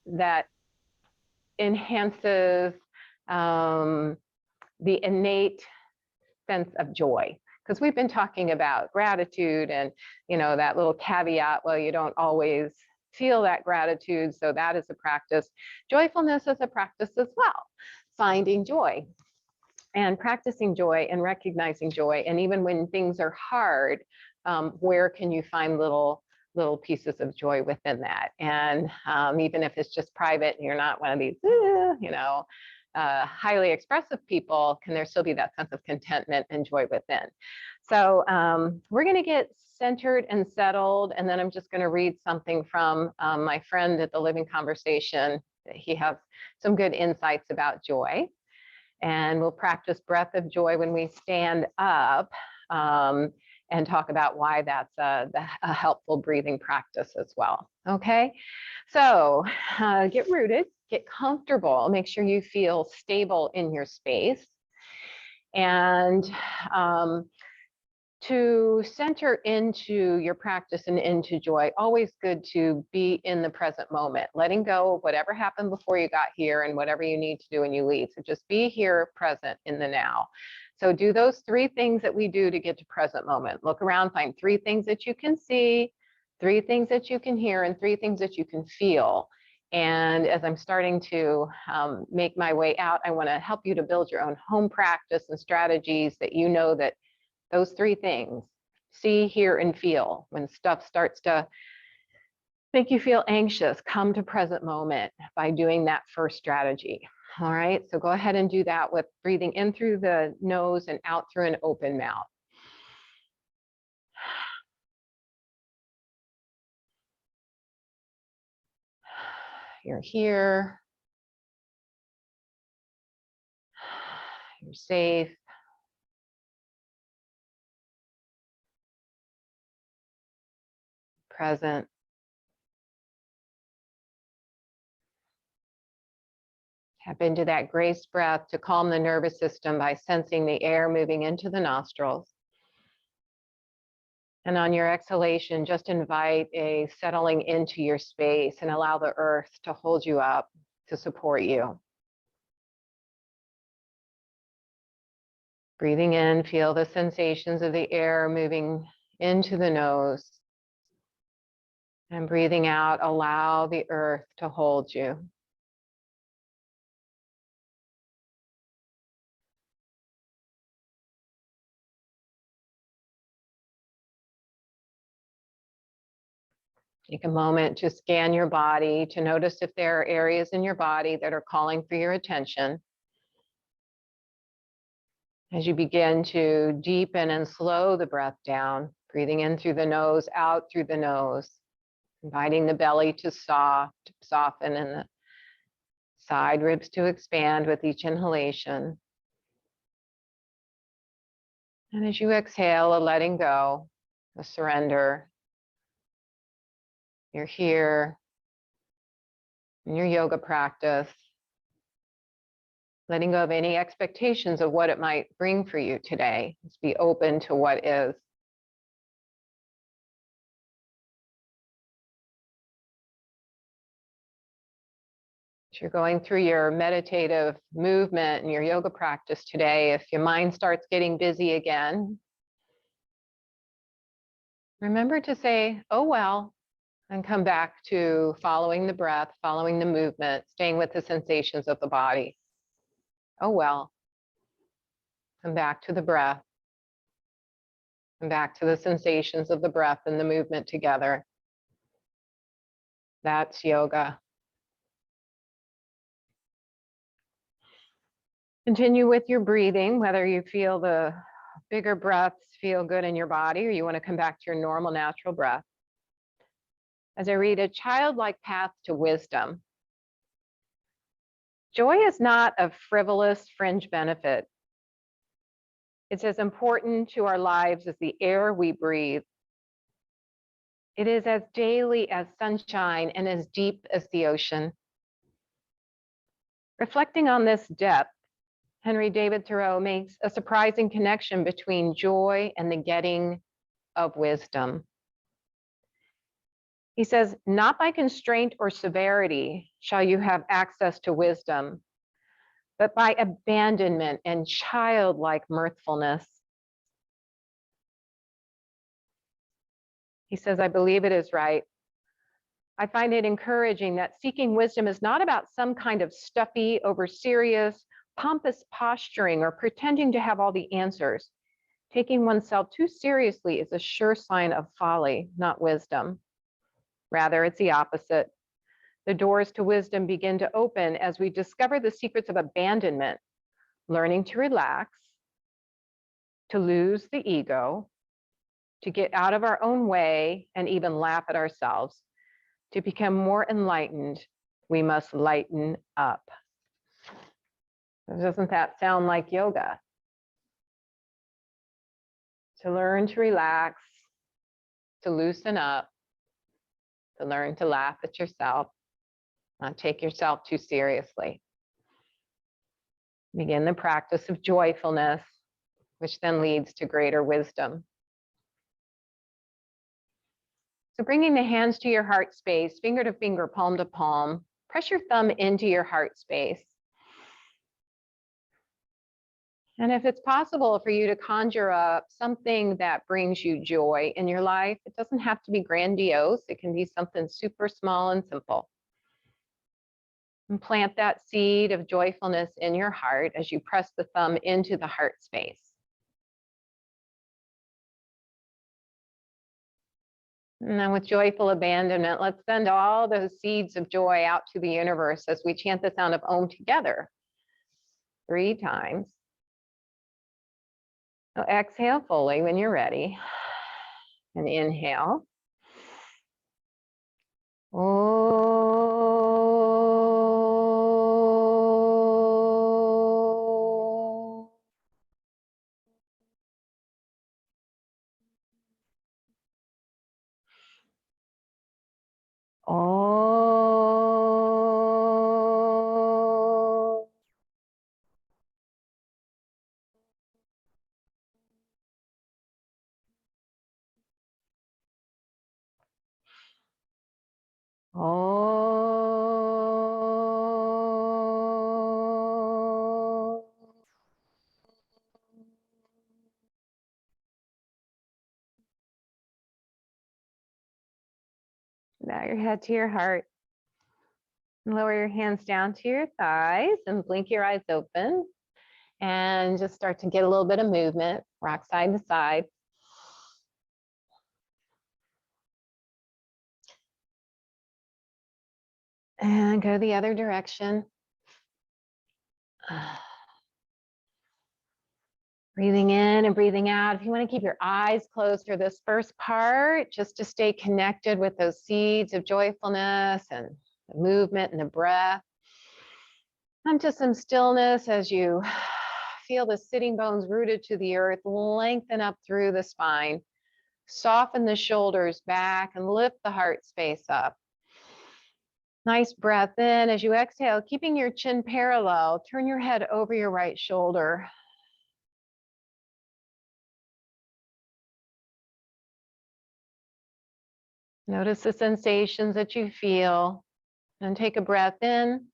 that enhances the innate sense of joy. Because we've been talking about gratitude and, that little caveat, well, you don't always feel that gratitude, so that is a practice. Joyfulness is a practice as well. Finding joy and practicing joy and recognizing joy. And even when things are hard, where can you find little pieces of joy within that? And even if it's just private and you're not one of these, highly expressive people, can there still be that sense of contentment and joy within? So we're going to get centered and settled, and then I'm just going to read something from my friend at the Living Conversation. He has some good insights about joy, and we'll practice breath of joy when we stand up, and talk about why that's a helpful breathing practice as well. Okay, so get rooted, get comfortable, make sure you feel stable in your space, and to center into your practice and into joy, always good to be in the present moment, letting go of whatever happened before you got here and whatever you need to do when you leave. So just be here present in the now. So do those 3 things that we do to get to present moment. Look around, find 3 things that you can see, 3 things that you can hear, and 3 things that you can feel. And as I'm starting to make my way out, I want to help you to build your own home practice and strategies that that those 3 things, see, hear, and feel. When stuff starts to make you feel anxious, come to present moment by doing that first strategy. All right, so go ahead and do that with breathing in through the nose and out through an open mouth. You're here. You're safe. Present. Tap into that grace breath to calm the nervous system by sensing the air moving into the nostrils. And on your exhalation, just invite a settling into your space and allow the earth to hold you up, to support you. Breathing in, feel the sensations of the air moving into the nose. And breathing out, allow the earth to hold you. Take a moment to scan your body, to notice if there are areas in your body that are calling for your attention. As you begin to deepen and slow the breath down, breathing in through the nose, out through the nose, inviting the belly to soften and the side ribs to expand with each inhalation. And as you exhale, a letting go, a surrender. You're here in your yoga practice, letting go of any expectations of what it might bring for you today. Just be open to what is. As you're going through your meditative movement and your yoga practice today, if your mind starts getting busy again, remember to say, oh, well, and come back to following the breath, following the movement, staying with the sensations of the body. Oh, well. Come back to the breath. Come back to the sensations of the breath and the movement together. That's yoga. Continue with your breathing, whether you feel the bigger breaths feel good in your body or you want to come back to your normal natural breath. As I read, a childlike path to wisdom. Joy is not a frivolous fringe benefit. It's as important to our lives as the air we breathe. It is as daily as sunshine and as deep as the ocean. Reflecting on this depth, Henry David Thoreau makes a surprising connection between joy and the getting of wisdom. He says, not by constraint or severity shall you have access to wisdom, but by abandonment and childlike mirthfulness. He says, I believe it is right. I find it encouraging that seeking wisdom is not about some kind of stuffy, over serious, pompous posturing or pretending to have all the answers. Taking oneself too seriously is a sure sign of folly, not wisdom. Rather, it's the opposite. The doors to wisdom begin to open as we discover the secrets of abandonment, learning to relax, to lose the ego, to get out of our own way and even laugh at ourselves. To become more enlightened, we must lighten up. Doesn't that sound like yoga? To learn to relax, to loosen up, to learn to laugh at yourself, not take yourself too seriously. Begin the practice of joyfulness, which then leads to greater wisdom. So bringing the hands to your heart space, finger to finger, palm to palm, press your thumb into your heart space. And if it's possible for you to conjure up something that brings you joy in your life, it doesn't have to be grandiose. It can be something super small and simple. And plant that seed of joyfulness in your heart as you press the thumb into the heart space. And then with joyful abandonment, let's send all those seeds of joy out to the universe as we chant the sound of Om together 3 times. So exhale fully when you're ready. And inhale. Oh. Oh. Oh. Bow your head to your heart. Lower your hands down to your thighs and blink your eyes open. And just start to get a little bit of movement, rock side to side. And go the other direction. Breathing in and breathing out. If you want to keep your eyes closed for this first part, just to stay connected with those seeds of joyfulness and the movement and the breath. Come to some stillness as you feel the sitting bones rooted to the earth, lengthen up through the spine, soften the shoulders back and lift the heart space up. Nice breath in. As you exhale, keeping your chin parallel, turn your head over your right shoulder. Notice the sensations that you feel, and take a breath in.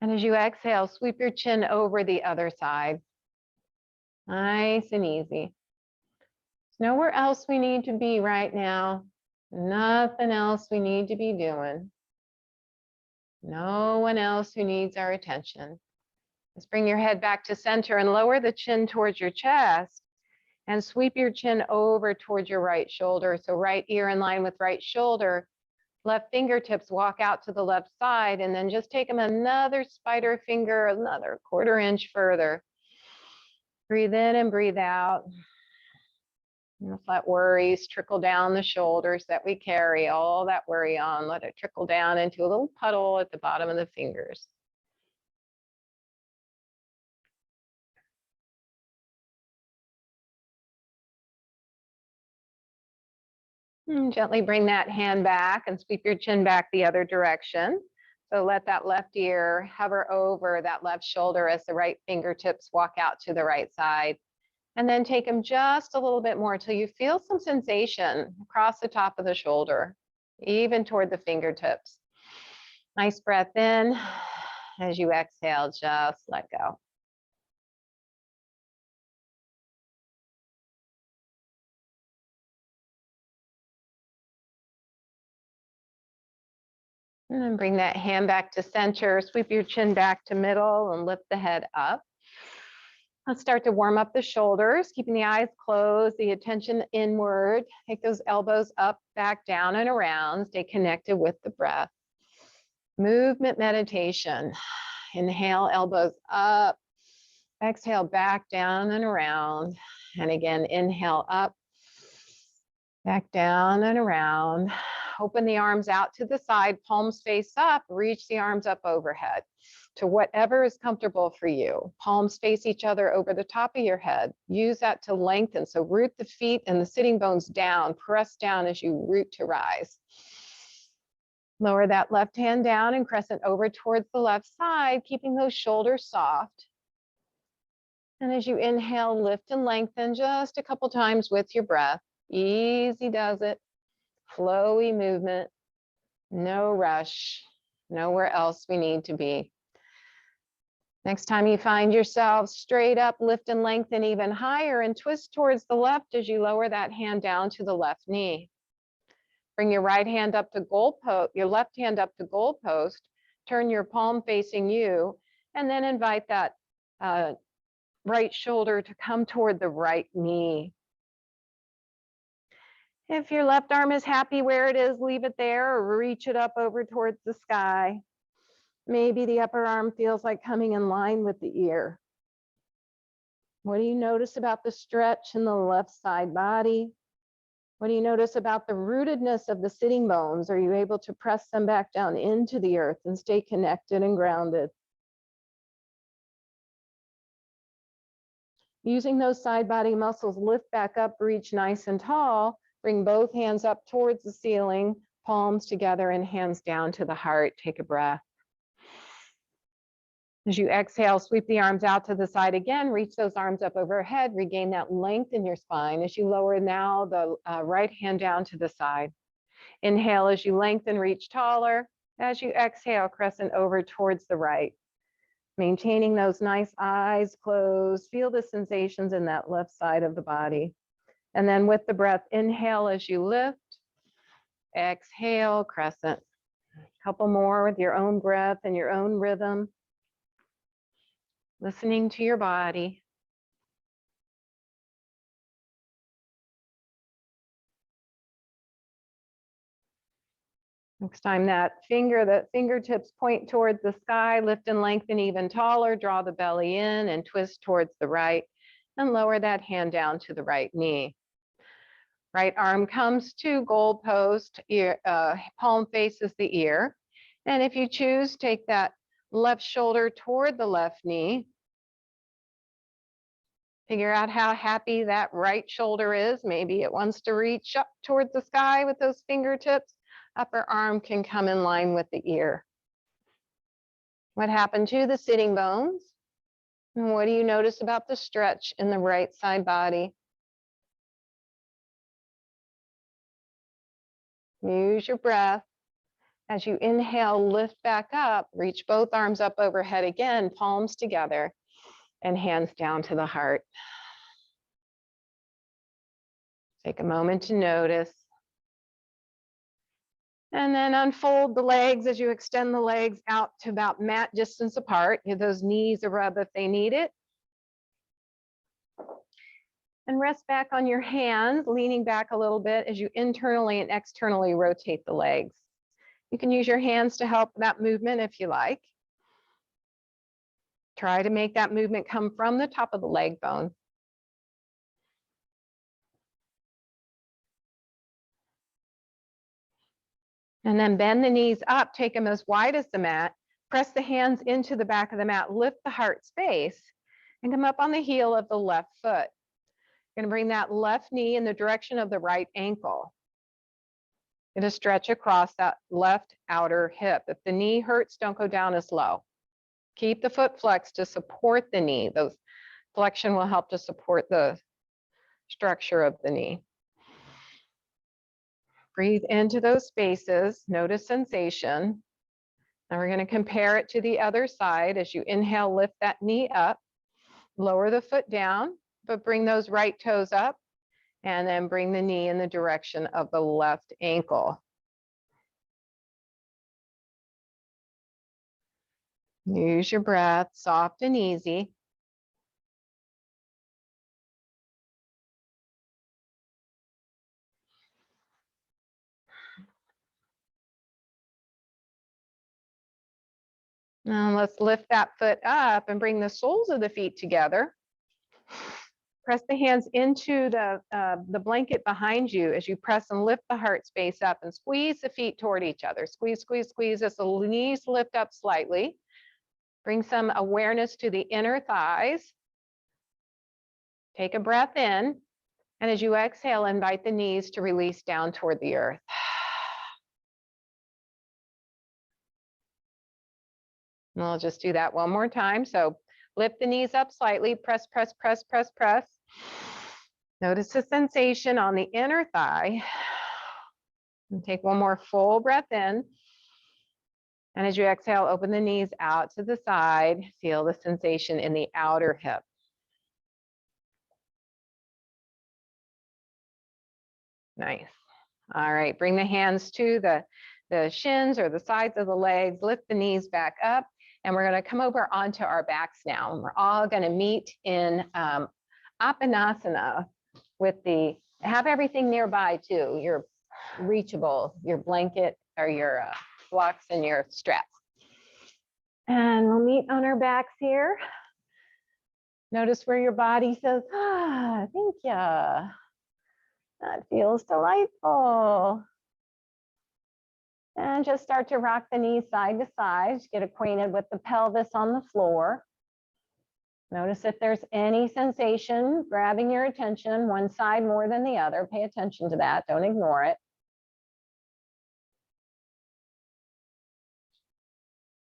And as you exhale, sweep your chin over the other side. Nice and easy. There's nowhere else we need to be right now. Nothing else we need to be doing. No one else who needs our attention. Just bring your head back to center and lower the chin towards your chest and sweep your chin over towards your right shoulder. So right ear in line with right shoulder. Left fingertips walk out to the left side, and then just take them another spider finger, another 1/4 inch further. Breathe in and breathe out. And just let worries trickle down the shoulders that we carry, all that worry on. Let it trickle down into a little puddle at the bottom of the fingers. And gently bring that hand back and sweep your chin back the other direction. So let that left ear hover over that left shoulder as the right fingertips walk out to the right side. And then take them just a little bit more till you feel some sensation across the top of the shoulder. even toward the fingertips. Nice breath in. As you exhale, just let go. And then bring that hand back to center. Sweep your chin back to middle and lift the head up. Let's start to warm up the shoulders, keeping the eyes closed, the attention inward. Take those elbows up, back, down, and around. Stay connected with the breath. Movement meditation. Inhale, elbows up. Exhale, back, down, and around. And again, inhale up, back down and around. Open the arms out to the side, palms face up, reach the arms up overhead to whatever is comfortable for you. Palms face each other over the top of your head. Use that to lengthen. So root the feet and the sitting bones down, press down as you root to rise. Lower that left hand down and crescent over towards the left side, keeping those shoulders soft. And as you inhale, lift and lengthen just a couple times with your breath. Easy does it. Flowy movement. No rush. Nowhere else we need to be. Next time you find yourself straight up, lift and lengthen even higher and twist towards the left as you lower that hand down to the left knee. Bring your right hand up to goalpost, your left hand up to goalpost, turn your palm facing you, and then invite that right shoulder to come toward the right knee. If your left arm is happy where it is, leave it there or reach it up over towards the sky. Maybe the upper arm feels like coming in line with the ear. What do you notice about the stretch in the left side body? What do you notice about the rootedness of the sitting bones? Are you able to press them back down into the earth and stay connected and grounded? Using those side body muscles, lift back up, reach nice and tall. Bring both hands up towards the ceiling, palms together and hands down to the heart. Take a breath. As you exhale, sweep the arms out to the side again, reach those arms up overhead, regain that length in your spine as you lower now the right hand down to the side. Inhale as you lengthen, reach taller. As you exhale, crescent over towards the right. Maintaining those nice eyes closed, feel the sensations in that left side of the body. And then with the breath, inhale as you lift, exhale, crescent. A couple more with your own breath and your own rhythm. Listening to your body. Next time that fingertips point towards the sky, lift and lengthen even taller, draw the belly in and twist towards the right and lower that hand down to the right knee. Right arm comes to goalpost, palm faces the ear. And if you choose, take that left shoulder toward the left knee. Figure out how happy that right shoulder is. Maybe it wants to reach up towards the sky with those fingertips. Upper arm can come in line with the ear. What happened to the sitting bones? And what do you notice about the stretch in the right side body? Use your breath. As you inhale, lift back up, reach both arms up overhead again, palms together, and hands down to the heart. Take a moment to notice. And then unfold the legs as you extend the legs out to about mat distance apart. Give those knees a rub if they need it. And rest back on your hands, leaning back a little bit as you internally and externally rotate the legs. You can use your hands to help that movement if you like. Try to make that movement come from the top of the leg bone. And then bend the knees up, take them as wide as the mat, press the hands into the back of the mat, lift the heart space, and come up on the heel of the left foot. You're gonna bring that left knee in the direction of the right ankle. You're gonna stretch across that left outer hip. If the knee hurts, don't go down as low. Keep the foot flexed to support the knee. Those flexion will help to support the structure of the knee. Breathe into those spaces, notice sensation. Now we're going to compare it to the other side. As you inhale, lift that knee up, lower the foot down, but bring those right toes up, and then bring the knee in the direction of the left ankle. Use your breath, soft and easy. Now let's lift that foot up and bring the soles of the feet together. Press the hands into the blanket behind you as you press and lift the heart space up and squeeze the feet toward each other. Squeeze, squeeze, squeeze as the knees lift up slightly. Bring some awareness to the inner thighs. Take a breath in, and as you exhale, invite the knees to release down toward the earth. And I'll just do that one more time. So lift the knees up slightly, press, press, press, press, press. Notice the sensation on the inner thigh. And take one more full breath in. And as you exhale, open the knees out to the side. Feel the sensation in the outer hip. Nice. All right, bring the hands to the shins or the sides of the legs, lift the knees back up, and we're gonna come over onto our backs now. And we're all gonna meet in Apanasana with have everything nearby too, your reachable, your blanket or your blocks and your straps. And we'll meet on our backs here. Notice where your body says, thank you. That feels delightful. And just start to rock the knees side to side. Get acquainted with the pelvis on the floor. Notice if there's any sensation grabbing your attention, one side more than the other. Pay attention to that. Don't ignore it.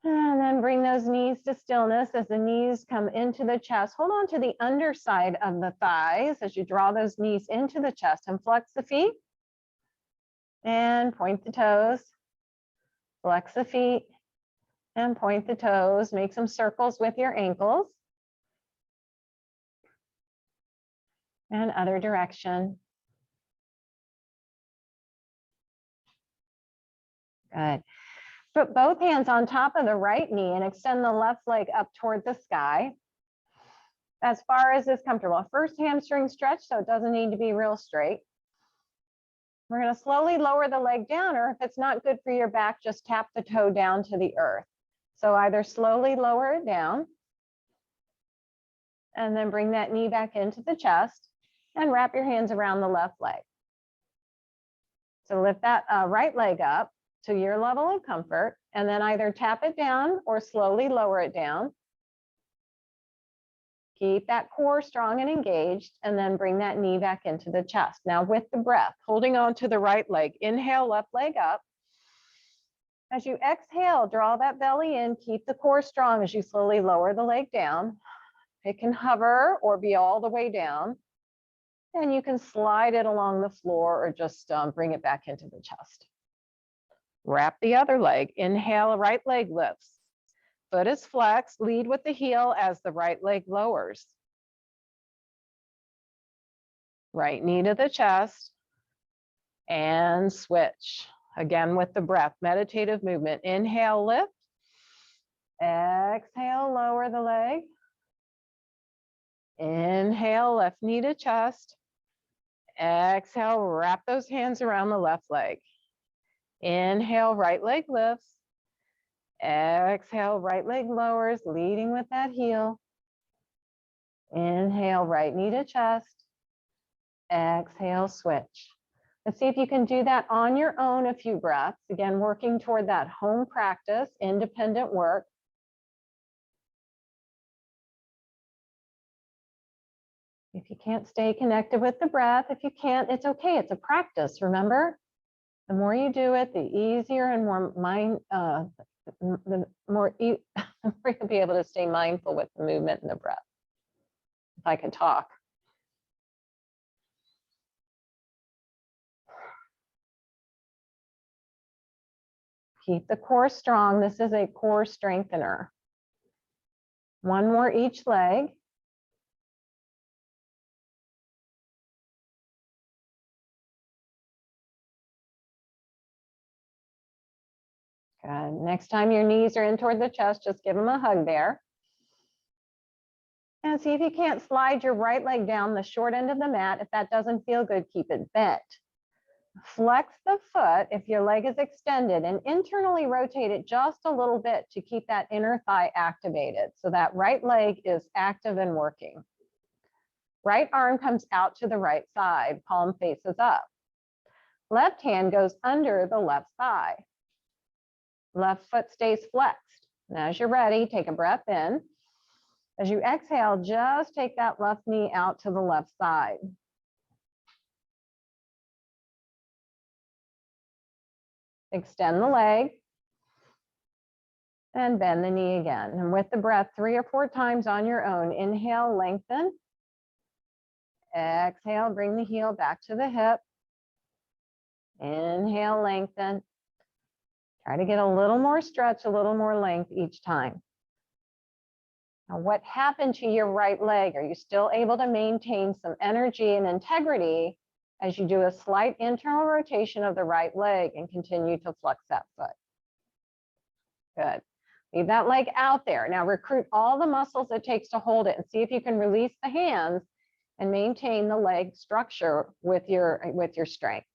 And then bring those knees to stillness as the knees come into the chest. Hold on to the underside of the thighs as you draw those knees into the chest and flex the feet. And point the toes. Flex the feet and point the toes. Make some circles with your ankles. And other direction. Good. Put both hands on top of the right knee and extend the left leg up toward the sky. As far as is comfortable. First hamstring stretch, so it doesn't need to be real straight. We're going to slowly lower the leg down, or if it's not good for your back, just tap the toe down to the earth. So either slowly lower it down, and then bring that knee back into the chest, and wrap your hands around the left leg. So lift that right leg up to your level of comfort, and then either tap it down or slowly lower it down. Keep that core strong and engaged, and then bring that knee back into the chest. Now with the breath, holding on to the right leg, inhale, left leg up. As you exhale, draw that belly in, keep the core strong as you slowly lower the leg down. It can hover or be all the way down. And you can slide it along the floor or just bring it back into the chest. Wrap the other leg, inhale, right leg lifts. Foot is flexed, lead with the heel as the right leg lowers. Right knee to the chest and switch. Again with the breath, meditative movement. Inhale, lift. Exhale, lower the leg. Inhale, left knee to chest. Exhale, wrap those hands around the left leg. Inhale, right leg lifts. Exhale, right leg lowers, leading with that heel. Inhale, right knee to chest. Exhale, switch. Let's see if you can do that on your own a few breaths. Again, working toward that home practice, independent work. If you can't stay connected with the breath, if you can't, it's okay. It's a practice, remember? The more you do it, the easier and more the more you'll be able to stay mindful with the movement and the breath. If I could talk. Keep the core strong. This is a core strengthener. One more each leg. Good. Next time your knees are in toward the chest, just give them a hug there. And see if you can't slide your right leg down the short end of the mat. If that doesn't feel good, keep it bent. Flex the foot if your leg is extended and internally rotate it just a little bit to keep that inner thigh activated. So that right leg is active and working. Right arm comes out to the right side, palm faces up. Left hand goes under the left thigh. Left foot stays flexed. And as you're ready, take a breath in. As you exhale, just take that left knee out to the left side. Extend the leg and bend the knee again. And with the breath, 3 or 4 times on your own, inhale, lengthen. Exhale, bring the heel back to the hip. Inhale, lengthen. Try to get a little more stretch, a little more length each time. Now, what happened to your right leg? Are you still able to maintain some energy and integrity as you do a slight internal rotation of the right leg and continue to flex that foot? Good. Leave that leg out there. Now recruit all the muscles it takes to hold it and see if you can release the hands and maintain the leg structure with your strength.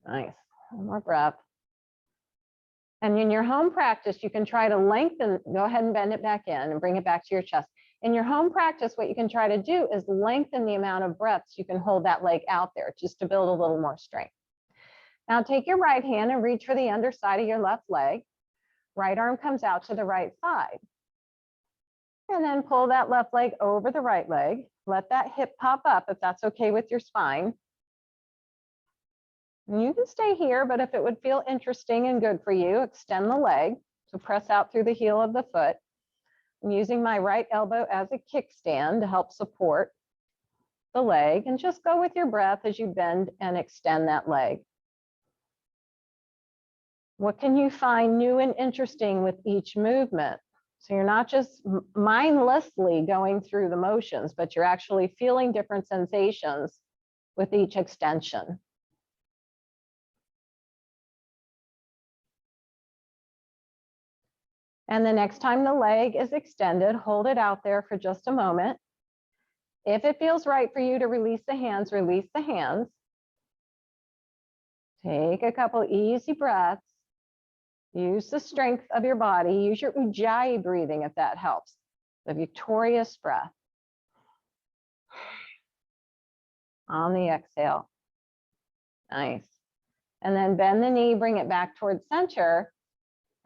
Nice. One more breath. And in your home practice, you can try to lengthen, go ahead and bend it back in and bring it back to your chest. In your home practice, what you can try to do is lengthen the amount of breaths you can hold that leg out there just to build a little more strength. Now take your right hand and reach for the underside of your left leg. Right arm comes out to the right side. And then pull that left leg over the right leg. Let that hip pop up if that's okay with your spine. And you can stay here, but if it would feel interesting and good for you, extend the leg. So press out through the heel of the foot. I'm using my right elbow as a kickstand to help support the leg, and just go with your breath as you bend and extend that leg. What can you find new and interesting with each movement? So you're not just mindlessly going through the motions, but you're actually feeling different sensations with each extension. And the next time the leg is extended, hold it out there for just a moment. If it feels right for you to release the hands, release the hands. Take a couple easy breaths. Use the strength of your body. Use your Ujjayi breathing if that helps. The victorious breath. On the exhale. Nice. And then bend the knee, bring it back towards center.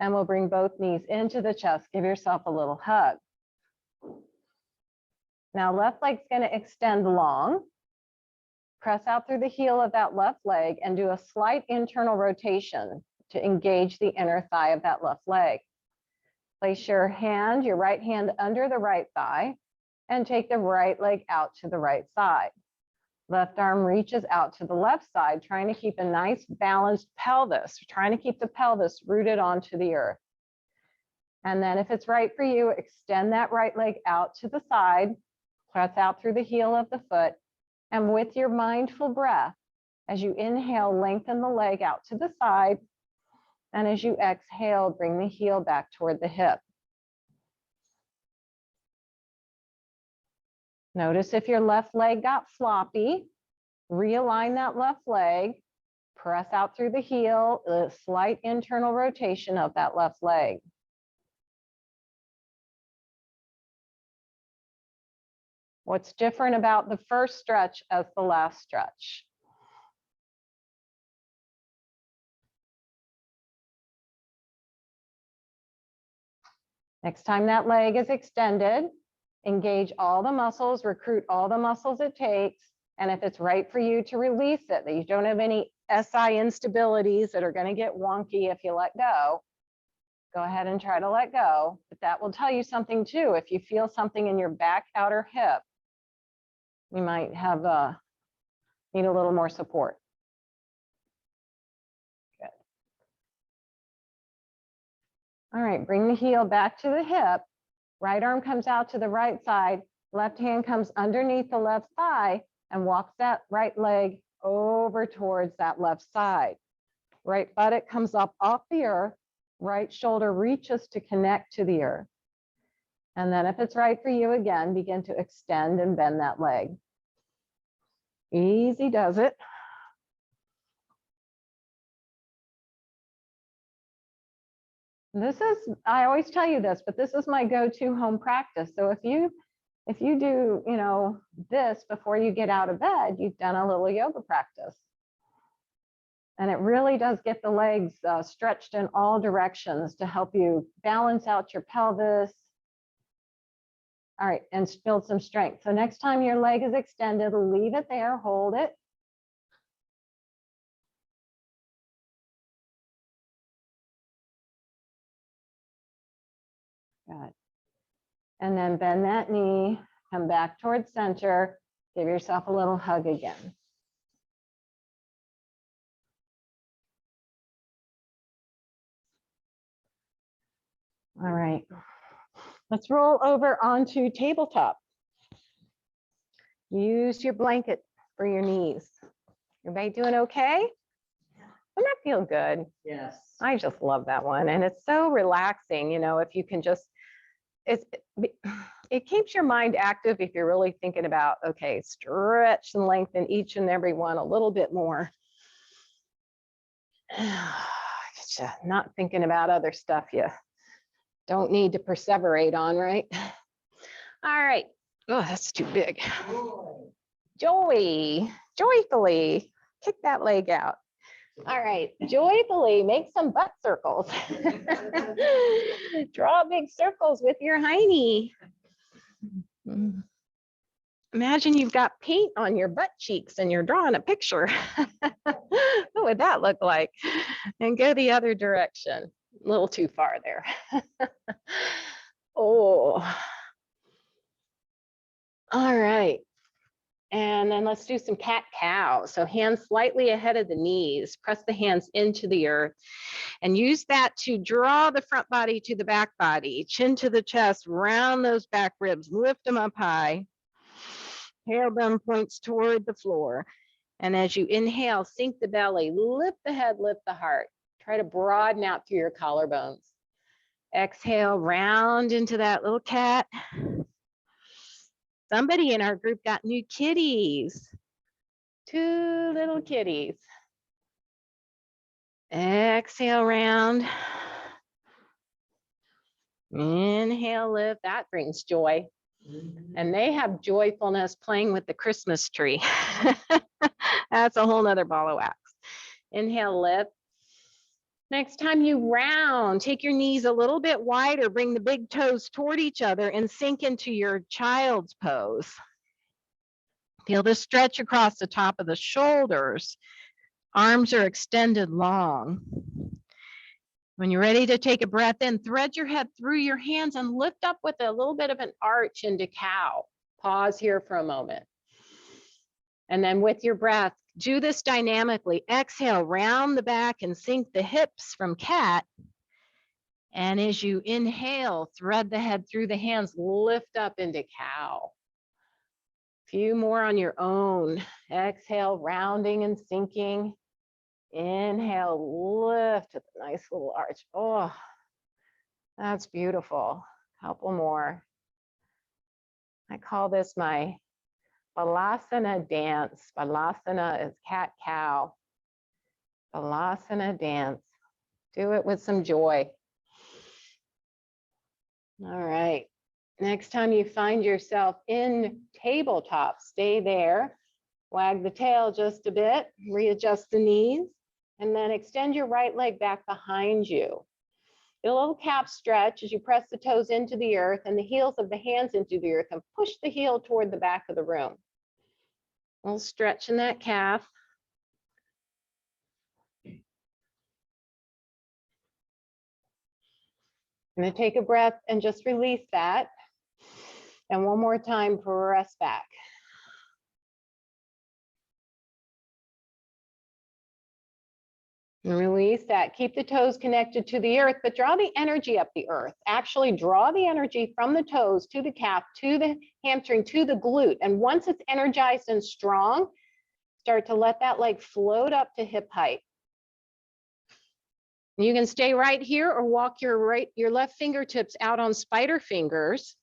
And we'll bring both knees into the chest. Give yourself a little hug. Now left leg's going to extend long. Press out through the heel of that left leg and do a slight internal rotation to engage the inner thigh of that left leg. Place your right hand under the right thigh and take the right leg out to the right side. Left arm reaches out to the left side, trying to keep a nice balanced pelvis, trying to keep the pelvis rooted onto the earth. And then if it's right for you, extend that right leg out to the side, press out through the heel of the foot, and with your mindful breath, as you inhale, lengthen the leg out to the side, and as you exhale, bring the heel back toward the hip. Notice if your left leg got floppy, realign that left leg, press out through the heel, a slight internal rotation of that left leg. What's different about the first stretch as the last stretch? Next time that leg is extended, engage all the muscles, recruit all the muscles it takes. And if it's right for you to release it, that you don't have any SI instabilities that are going to get wonky if you let go ahead and try to let go. But that will tell you something too. If you feel something in your back outer hip, you might have need a little more support. All right, bring the heel back to the hip. Right arm comes out to the right side. Left hand comes underneath the left thigh and walks that right leg over towards that left side. Right buttock comes up off the earth. Right shoulder reaches to connect to the earth. And then if it's right for you, again, begin to extend and bend that leg. Easy does it. This is, I always tell you this, but this is my go-to home practice. So if you do, this before you get out of bed, you've done a little yoga practice. And it really does get the legs stretched in all directions to help you balance out your pelvis. All right, and build some strength. So next time your leg is extended, leave it there, hold it. Good. And then bend that knee, come back towards center, give yourself a little hug again. All right, let's roll over onto tabletop. Use your blanket for your knees. Everybody doing okay? Doesn't that feel good? Yes. I just love that one. And it's so relaxing, if you can just, it keeps your mind active if you're really thinking about, okay, stretch and lengthen each and every one a little bit more. Not thinking about other stuff you don't need to perseverate on, right? All right. Oh, that's too big. Joyfully, kick that leg out. All right, joyfully make some butt circles. Draw big circles with your hiney. Imagine you've got paint on your butt cheeks and you're drawing a picture. What would that look like? And go the other direction. A little too far there. Oh. All right. And then let's do some cat-cow. So hands slightly ahead of the knees, press the hands into the earth and use that to draw the front body to the back body, chin to the chest, round those back ribs, lift them up high. Tailbone points toward the floor. And as you inhale, sink the belly, lift the head, lift the heart. Try to broaden out through your collarbones. Exhale, round into that little cat. Somebody in our group got new kitties. 2 little kitties. Exhale, round. Inhale, lift. That brings joy. And they have joyfulness playing with the Christmas tree. That's a whole nother ball of wax. Inhale, lift. Next time you round, take your knees a little bit wider, bring the big toes toward each other and sink into your child's pose. Feel the stretch across the top of the shoulders. Arms are extended long. When you're ready to take a breath in, thread your head through your hands and lift up with a little bit of an arch into cow. Pause here for a moment. And then with your breath, do this dynamically. Exhale, round the back and sink the hips from cat. And as you inhale, thread the head through the hands, lift up into cow. Few more on your own. Exhale, rounding and sinking. Inhale, lift with a nice little arch. Oh, that's beautiful. Couple more. I call this my Balasana dance. Balasana is cat-cow. Balasana dance. Do it with some joy. All right. Next time you find yourself in tabletop, stay there. Wag the tail just a bit, readjust the knees, and then extend your right leg back behind you. Do a little calf stretch as you press the toes into the earth and the heels of the hands into the earth and push the heel toward the back of the room. A little stretch in that calf. I'm going to take a breath and just release that. And one more time, press back. And release that. Keep the toes connected to the earth, but draw the energy up the earth. Actually draw the energy from the toes to the calf, to the hamstring, to the glute. And once it's energized and strong, start to let that leg float up to hip height. You can stay right here or walk your left fingertips out on spider fingers.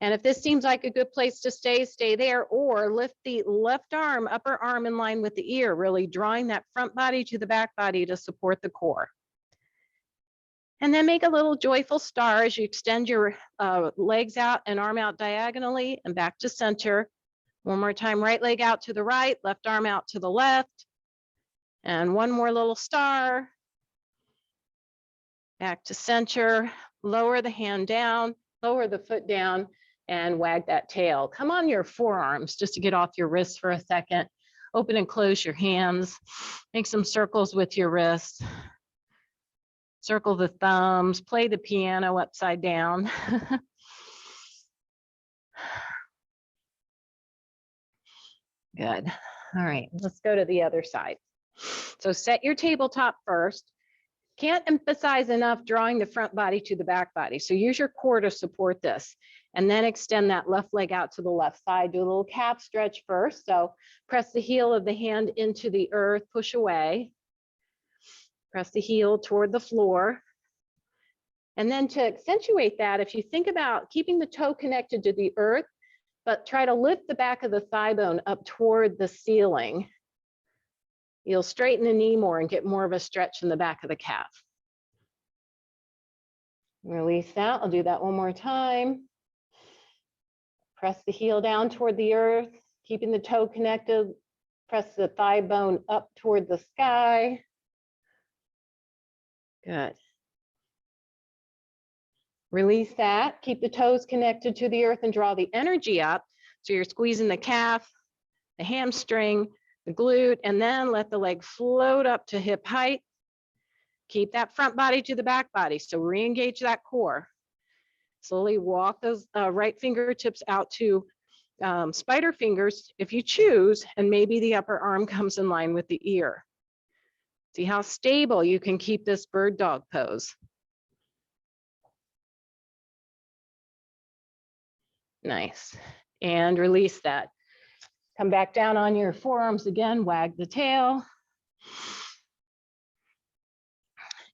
And if this seems like a good place to stay, stay there, or lift the left arm, upper arm in line with the ear, really drawing that front body to the back body to support the core. And then make a little joyful star as you extend your legs out and arm out diagonally and back to center. One more time, right leg out to the right, left arm out to the left. And one more little star. Back to center, lower the hand down, lower the foot down, and wag that tail. Come on your forearms just to get off your wrists for a second. Open and close your hands. Make some circles with your wrists. Circle the thumbs, play the piano upside down. Good. All right, let's go to the other side. So set your tabletop first. Can't emphasize enough drawing the front body to the back body. So use your core to support this. And then extend that left leg out to the left side. Do a little calf stretch first. So press the heel of the hand into the earth, push away. Press the heel toward the floor. And then to accentuate that, if you think about keeping the toe connected to the earth, but try to lift the back of the thigh bone up toward the ceiling, you'll straighten the knee more and get more of a stretch in the back of the calf. Release that. I'll do that one more time. Press the heel down toward the earth, keeping the toe connected. Press the thigh bone up toward the sky. Good. Release that. Keep the toes connected to the earth and draw the energy up. So you're squeezing the calf, the hamstring, the glute, and then let the leg float up to hip height. Keep that front body to the back body. So re-engage that core. Slowly walk those right fingertips out to spider fingers if you choose, and maybe the upper arm comes in line with the ear. See how stable you can keep this bird dog pose. Nice. And release that. Come back down on your forearms again, wag the tail.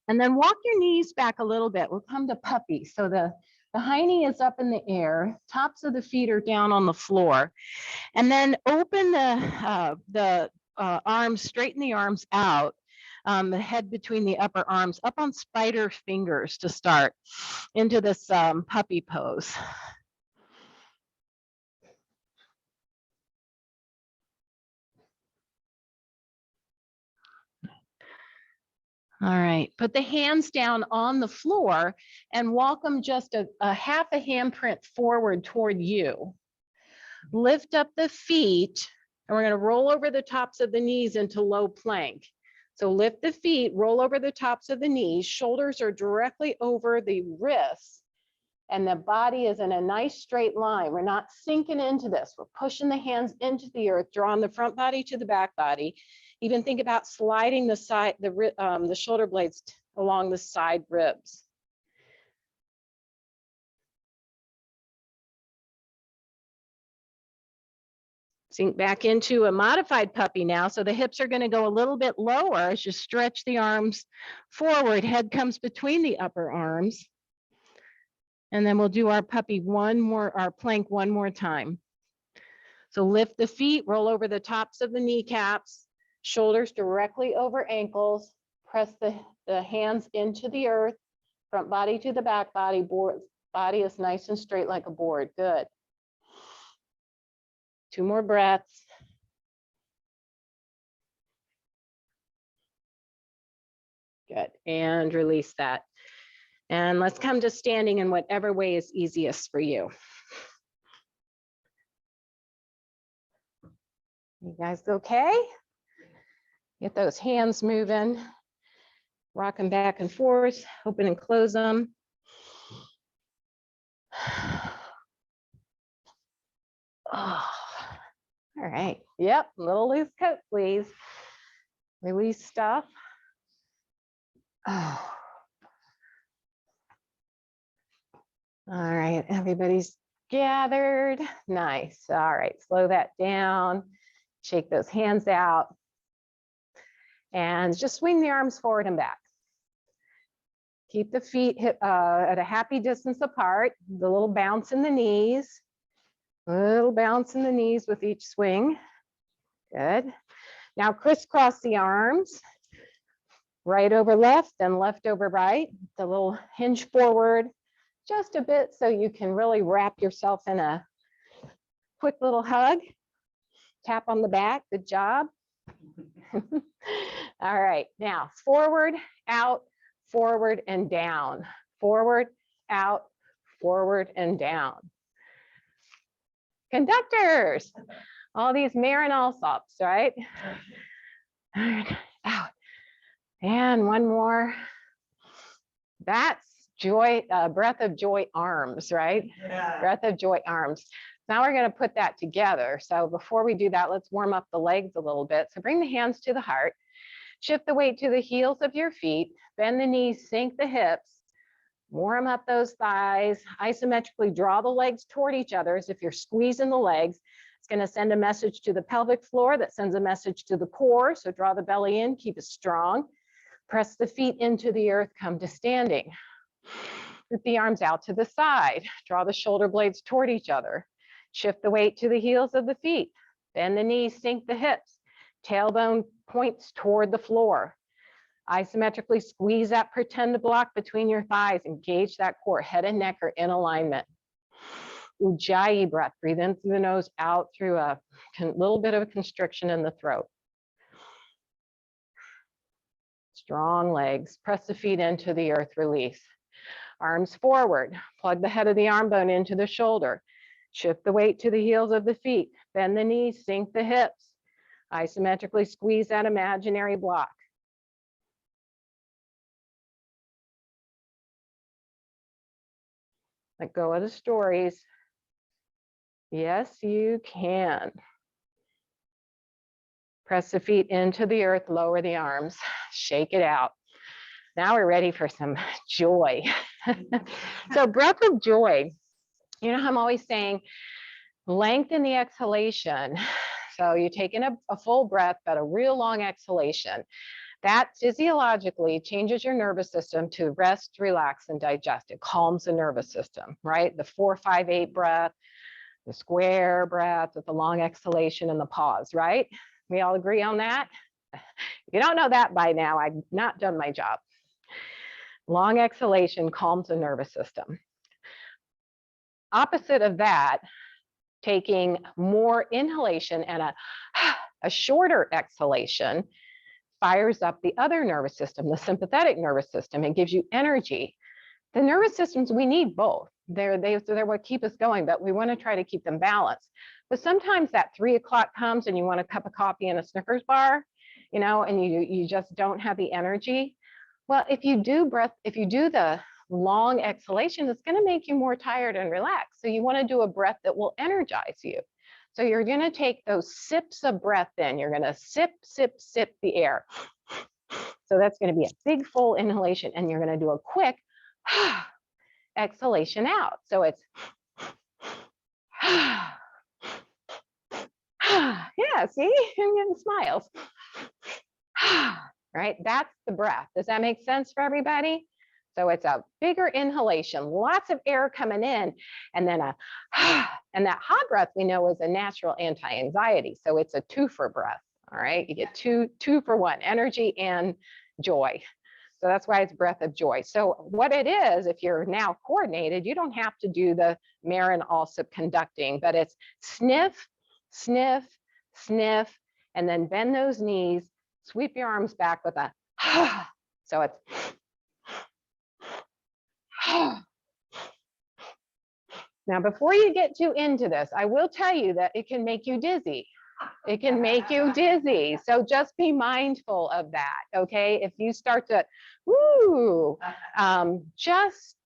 And then walk your knees back a little bit. We'll come to puppy. So the high knee is up in the air, tops of the feet are down on the floor. And then open the arms, straighten the arms out, the head between the upper arms, up on spider fingers to start into this puppy pose. All right, put the hands down on the floor and walk them just a half a handprint forward toward you. Lift up the feet, and we're going to roll over the tops of the knees into low plank. So lift the feet, roll over the tops of the knees, shoulders are directly over the wrists, and the body is in a nice straight line. We're not sinking into this. We're pushing the hands into the earth, drawing the front body to the back body. Even think about sliding the shoulder blades along the side ribs. Sink back into a modified puppy now. So the hips are going to go a little bit lower as you stretch the arms forward. Head comes between the upper arms. And then we'll do our puppy our plank one more time. So lift the feet, roll over the tops of the kneecaps, shoulders directly over ankles, press the hands into the earth, front body to the back body, body is nice and straight like a board. Good. 2 more breaths. Good, and release that. And let's come to standing in whatever way is easiest for you. You guys okay? Get those hands moving, rock them back and forth, open and close them. Oh, all right. Yep, little loose coat, please. Release stuff. Oh. All right, everybody's gathered. Nice. All right, slow that down. Shake those hands out. And just swing the arms forward and back. Keep the feet at a happy distance apart. The little bounce in the knees. Little bounce in the knees with each swing. Good. Now crisscross the arms. Right over left and left over right. The little hinge forward just a bit so you can really wrap yourself in a quick little hug. Tap on the back. Good job. All right. Now forward, out, forward, and down. Forward, out, forward, and down. Conductors. All these Marin-Alsops, right? Out. And one more. That's joy, breath of joy arms, right? Yeah. Breath of joy arms. Now we're going to put that together. So before we do that, let's warm up the legs a little bit. So bring the hands to the heart. Shift the weight to the heels of your feet. Bend the knees, sink the hips. Warm up those thighs. Isometrically draw the legs toward each other as if you're squeezing the legs. It's going to send a message to the pelvic floor that sends a message to the core. So draw the belly in, keep it strong. Press the feet into the earth, come to standing. Put the arms out to the side. Draw the shoulder blades toward each other. Shift the weight to the heels of the feet. Bend the knees, sink the hips. Tailbone points toward the floor. Isometrically squeeze that pretend block between your thighs. Engage that core. Head and neck are in alignment. Ujjayi breath. Breathe in through the nose, out through a little bit of a constriction in the throat. Strong legs. Press the feet into the earth, release. Arms forward. Plug the head of the arm bone into the shoulder. Shift the weight to the heels of the feet. Bend the knees, sink the hips. Isometrically squeeze that imaginary block. Let go of the stories. Yes, you can. Press the feet into the earth, lower the arms, shake it out. Now we're ready for some joy. So breath of joy. You know how I'm always saying, lengthen the exhalation. So you're taking a full breath, but a real long exhalation. That physiologically changes your nervous system to rest, relax, and digest. It calms the nervous system, right? The 4-5-8 breath, the square breath with the long exhalation and the pause, right? We all agree on that? If you don't know that by now, I've not done my job. Long exhalation calms the nervous system. Opposite of that, taking more inhalation and a shorter exhalation fires up the other nervous system, the sympathetic nervous system, and gives you energy. The nervous systems, we need both. They're what keep us going, but we want to try to keep them balanced. But sometimes that 3 o'clock comes and you want a cup of coffee and a Snickers bar, you know, and you just don't have the energy. Well, if you do the long exhalation, it's going to make you more tired and relaxed. So you want to do a breath that will energize you. So you're going to take those sips of breath in. You're going to sip, sip, sip the air. So that's going to be a big full inhalation, and you're going to do a quick exhalation out. So it's yeah, see, I'm getting smiles. Right, that's the breath. Does that make sense for everybody? So it's a bigger inhalation, lots of air coming in, and then and that hot breath we know is a natural anti-anxiety. So it's a 2-for breath. All right, you get two for one, energy and joy. So that's why it's breath of joy. So what it is, if you're now coordinated, you don't have to do the Marin-Alsop conducting, but it's sniff, sniff, sniff, and then bend those knees, sweep your arms back with a so it's now before you get too into this, I will tell you that it can make you dizzy. It can make you dizzy. So just be mindful of that, okay? If you start to, just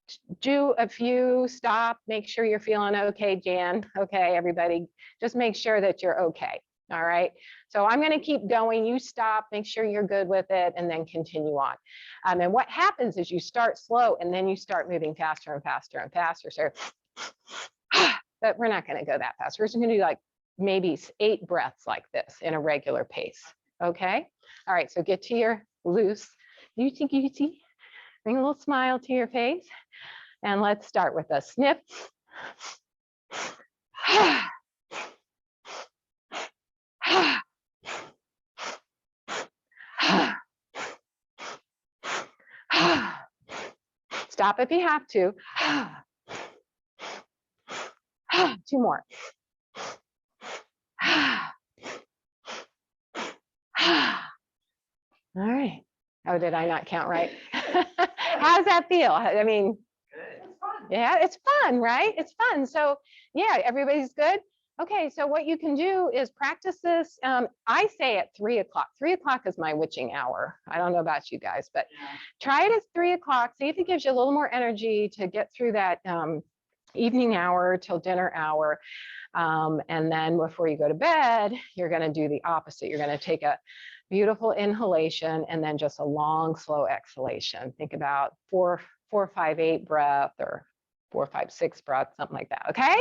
do a few, stop, make sure you're feeling okay, Jan. Okay, everybody, just make sure that you're okay. All right. So I'm going to keep going. You stop, make sure you're good with it, and then continue on. And what happens is you start slow and then you start moving faster and faster and faster. So, but we're not going to go that fast. We're just going to do like maybe 8 breaths like this in a regular pace. Okay. All right. So get to your loose. You think you see? Bring a little smile to your face. And let's start with a sniff. Stop if you have to. 2 more. All right. Oh, did I not count right? How's that feel? I mean, it's fun. Yeah, it's fun, right? It's fun. So yeah, everybody's good. Okay, so what you can do is practice this. I say at 3 o'clock. 3 o'clock is my witching hour. I don't know about you guys, but try it at 3 o'clock. See if it gives you a little more energy to get through that evening hour till dinner hour. And then before you go to bed, you're going to do the opposite. You're going to take a beautiful inhalation and then just a long, slow exhalation. Think about 4, 5, 8 breath or 4, 5, 6 breath, something like that. Okay.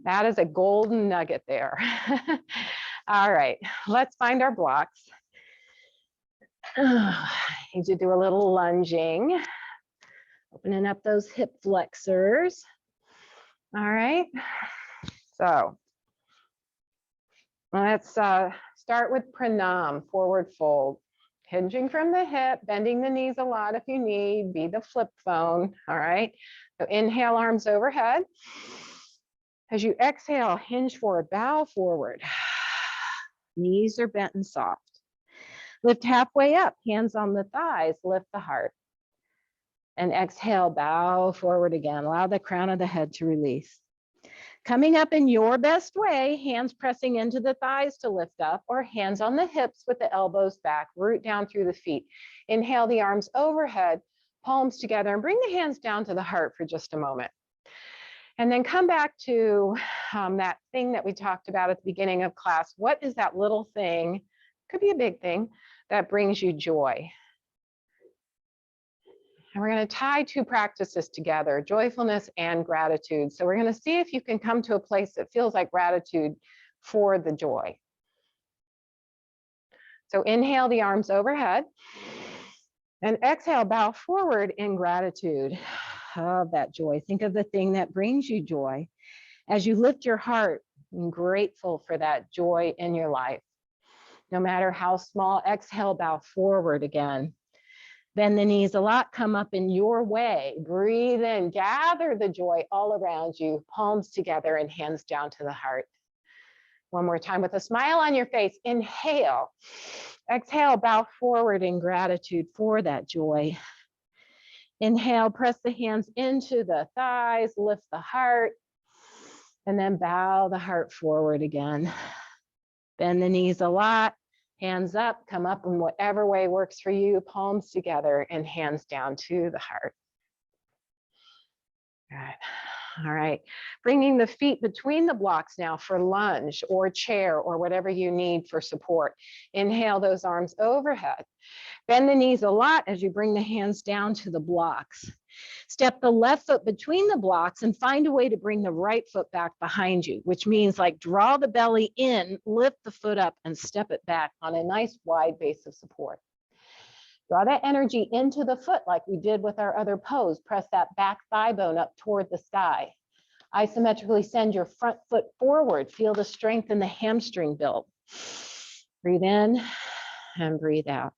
That is a golden nugget there. All right, let's find our blocks. Need to do a little lunging, opening up those hip flexors. All right, so let's start with pranam, forward fold. Hinging from the hip, bending the knees a lot if you need, be the flip phone. All right, so inhale, arms overhead. As you exhale, hinge forward, bow forward. Knees are bent and soft. Lift halfway up, hands on the thighs, lift the heart. And exhale, bow forward again. Allow the crown of the head to release. Coming up in your best way, hands pressing into the thighs to lift up, or hands on the hips with the elbows back, root down through the feet. Inhale the arms overhead, palms together, and bring the hands down to the heart for just a moment. And then come back to that thing that we talked about at the beginning of class. What is that little thing, could be a big thing, that brings you joy? And we're going to tie 2 practices together, joyfulness and gratitude. So we're going to see if you can come to a place that feels like gratitude for the joy. So inhale the arms overhead and exhale, bow forward in gratitude of that joy. Think of the thing that brings you joy. As you lift your heart, I'm grateful for that joy in your life. No matter how small, exhale, bow forward again. Bend the knees a lot, come up in your way. Breathe in, gather the joy all around you, palms together and hands down to the heart. One more time with a smile on your face. Inhale, exhale, bow forward in gratitude for that joy. Inhale, press the hands into the thighs, lift the heart, and then bow the heart forward again. Bend the knees a lot, hands up, come up in whatever way works for you, palms together and hands down to the heart. Good. All right, bringing the feet between the blocks now for lunge or chair or whatever you need for support. Inhale those arms overhead. Bend the knees a lot as you bring the hands down to the blocks. Step the left foot between the blocks and find a way to bring the right foot back behind you, which means like draw the belly in, lift the foot up and step it back on a nice wide base of support. Draw that energy into the foot like we did with our other pose. Press that back thigh bone up toward the sky. Isometrically send your front foot forward. Feel the strength in the hamstring build. Breathe in and breathe out.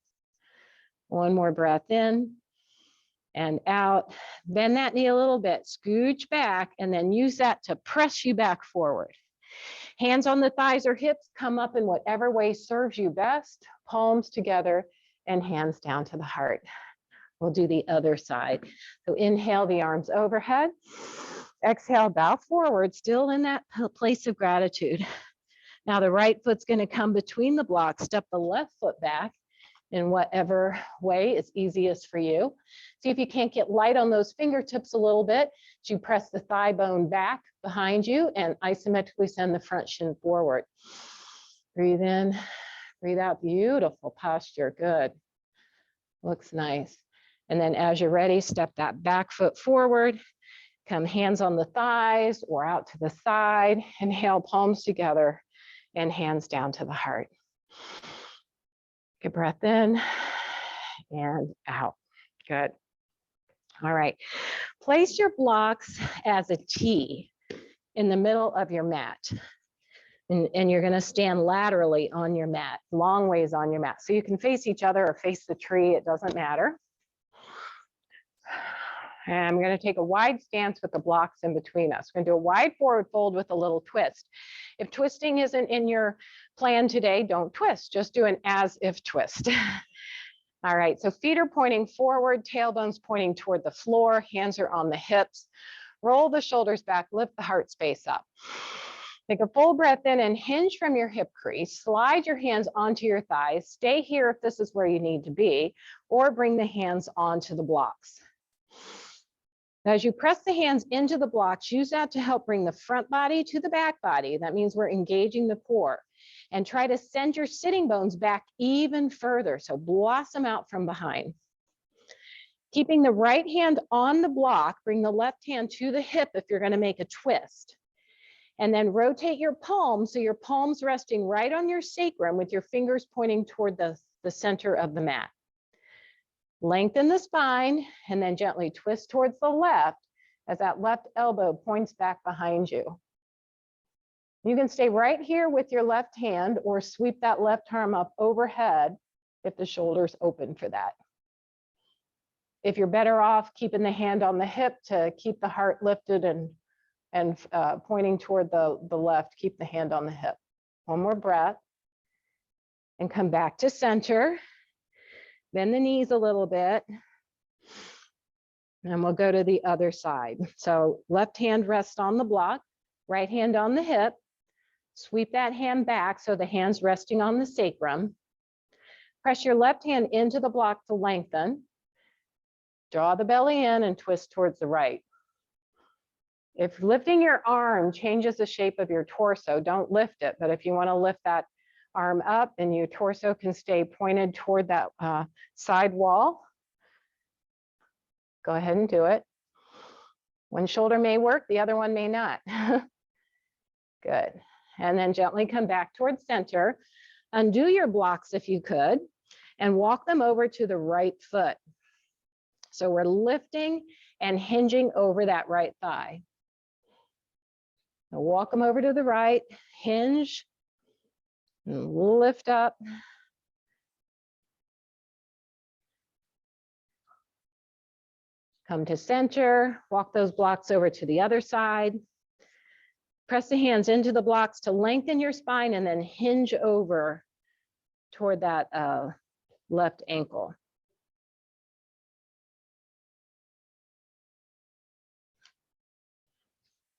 One more breath in and out. Bend that knee a little bit, scooch back, and then use that to press you back forward. Hands on the thighs or hips, come up in whatever way serves you best. Palms together and hands down to the heart. We'll do the other side. So inhale the arms overhead. Exhale, bow forward, still in that place of gratitude. Now the right foot's going to come between the blocks. Step the left foot back in whatever way is easiest for you. See if you can't get light on those fingertips a little bit. As you press the thigh bone back behind you and isometrically send the front shin forward. Breathe in, breathe out. Beautiful posture. Good. Looks nice. And then as you're ready, step that back foot forward. Come hands on the thighs or out to the side. Inhale, palms together and hands down to the heart. Good breath in and out. Good. All right. Place your blocks as a T in the middle of your mat. And you're going to stand laterally on your mat, long ways on your mat. So you can face each other or face the tree. It doesn't matter. And I'm going to take a wide stance with the blocks in between us. We're going to do a wide forward fold with a little twist. If twisting isn't in your plan today, don't twist. Just do an as if twist. All right, so feet are pointing forward, tailbone's pointing toward the floor, hands are on the hips. Roll the shoulders back, lift the heart space up. Take a full breath in and hinge from your hip crease. Slide your hands onto your thighs. Stay here if this is where you need to be, or bring the hands onto the blocks. As you press the hands into the blocks, use that to help bring the front body to the back body. That means we're engaging the core. And try to send your sitting bones back even further. So blossom out from behind. Keeping the right hand on the block, bring the left hand to the hip if you're going to make a twist. And then rotate your palms so your palms resting right on your sacrum with your fingers pointing toward the center of the mat. Lengthen the spine and then gently twist towards the left as that left elbow points back behind you. You can stay right here with your left hand or sweep that left arm up overhead if the shoulder's open for that. If you're better off keeping the hand on the hip to keep the heart lifted and pointing toward the left, keep the hand on the hip. One more breath and come back to center. Bend the knees a little bit. And we'll go to the other side. So left hand rests on the block, right hand on the hip. Sweep that hand back so the hand's resting on the sacrum. Press your left hand into the block to lengthen. Draw the belly in and twist towards the right. If lifting your arm changes the shape of your torso, don't lift it. But if you want to lift that arm up and your torso can stay pointed toward that side wall, go ahead and do it. One shoulder may work, the other one may not. Good. And then gently come back towards center. Undo your blocks if you could, and walk them over to the right foot. So we're lifting and hinging over that right thigh. Now walk them over to the right, hinge, and lift up. Come to center, walk those blocks over to the other side. Press the hands into the blocks to lengthen your spine and then hinge over toward that left ankle.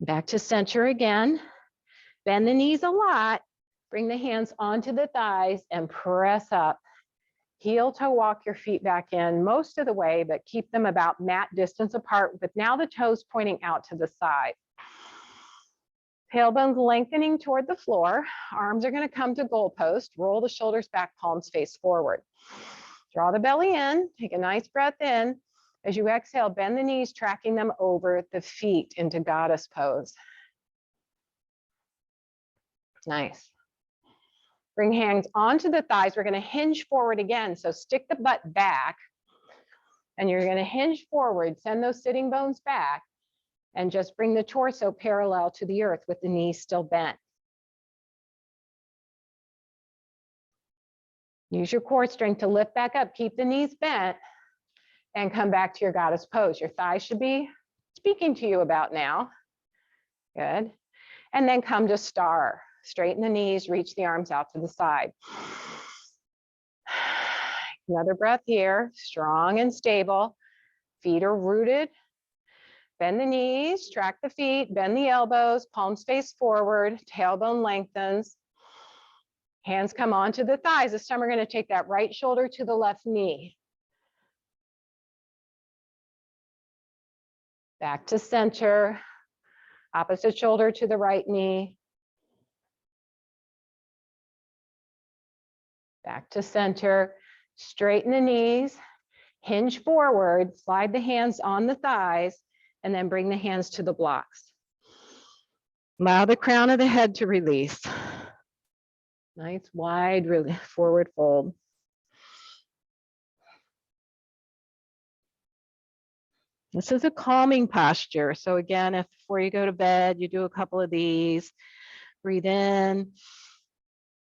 Back to center again. Bend the knees a lot. Bring the hands onto the thighs and press up. Heel toe walk your feet back in most of the way, but keep them about mat distance apart, with now the toes pointing out to the side. Tailbones lengthening toward the floor. Arms are going to come to goalpost. Roll the shoulders back, palms face forward. Draw the belly in. Take a nice breath in. As you exhale, bend the knees, tracking them over the feet into goddess pose. Nice. Bring hands onto the thighs. We're going to hinge forward again. So stick the butt back. And you're going to hinge forward. Send those sitting bones back. And just bring the torso parallel to the earth with the knees still bent. Use your core strength to lift back up. Keep the knees bent and come back to your goddess pose. Your thighs should be speaking to you about now. Good. And then come to star. Straighten the knees, reach the arms out to the side. Another breath here, strong and stable. Feet are rooted. Bend the knees, track the feet, bend the elbows, palms face forward, tailbone lengthens. Hands come onto the thighs. This time we're going to take that right shoulder to the left knee. Back to center. Opposite shoulder to the right knee. Back to center, straighten the knees, hinge forward, slide the hands on the thighs, and then bring the hands to the blocks. Allow the crown of the head to release. Nice wide forward fold. This is a calming posture. So again, if before you go to bed, you do a couple of these, breathe in,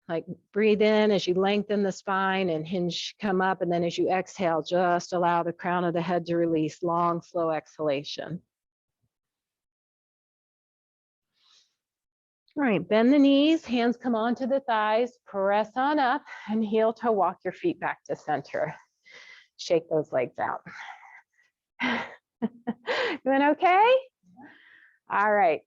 like breathe in as you lengthen the spine and hinge, come up. And then as you exhale, just allow the crown of the head to release, long, slow exhalation. All right, bend the knees, hands come onto the thighs, press on up and heel toe walk your feet back to center. Shake those legs out. Doing okay? All right.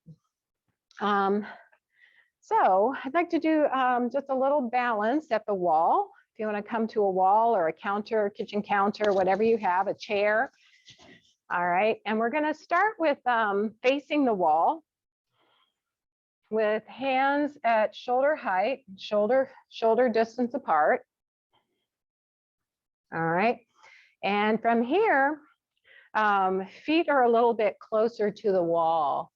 So I'd like to do just a little balance at the wall. If you want to come to a wall or a counter, kitchen counter, whatever you have, a chair. All right, and we're going to start with facing the wall with hands at shoulder height, shoulder distance apart. All right, and from here, feet are a little bit closer to the wall.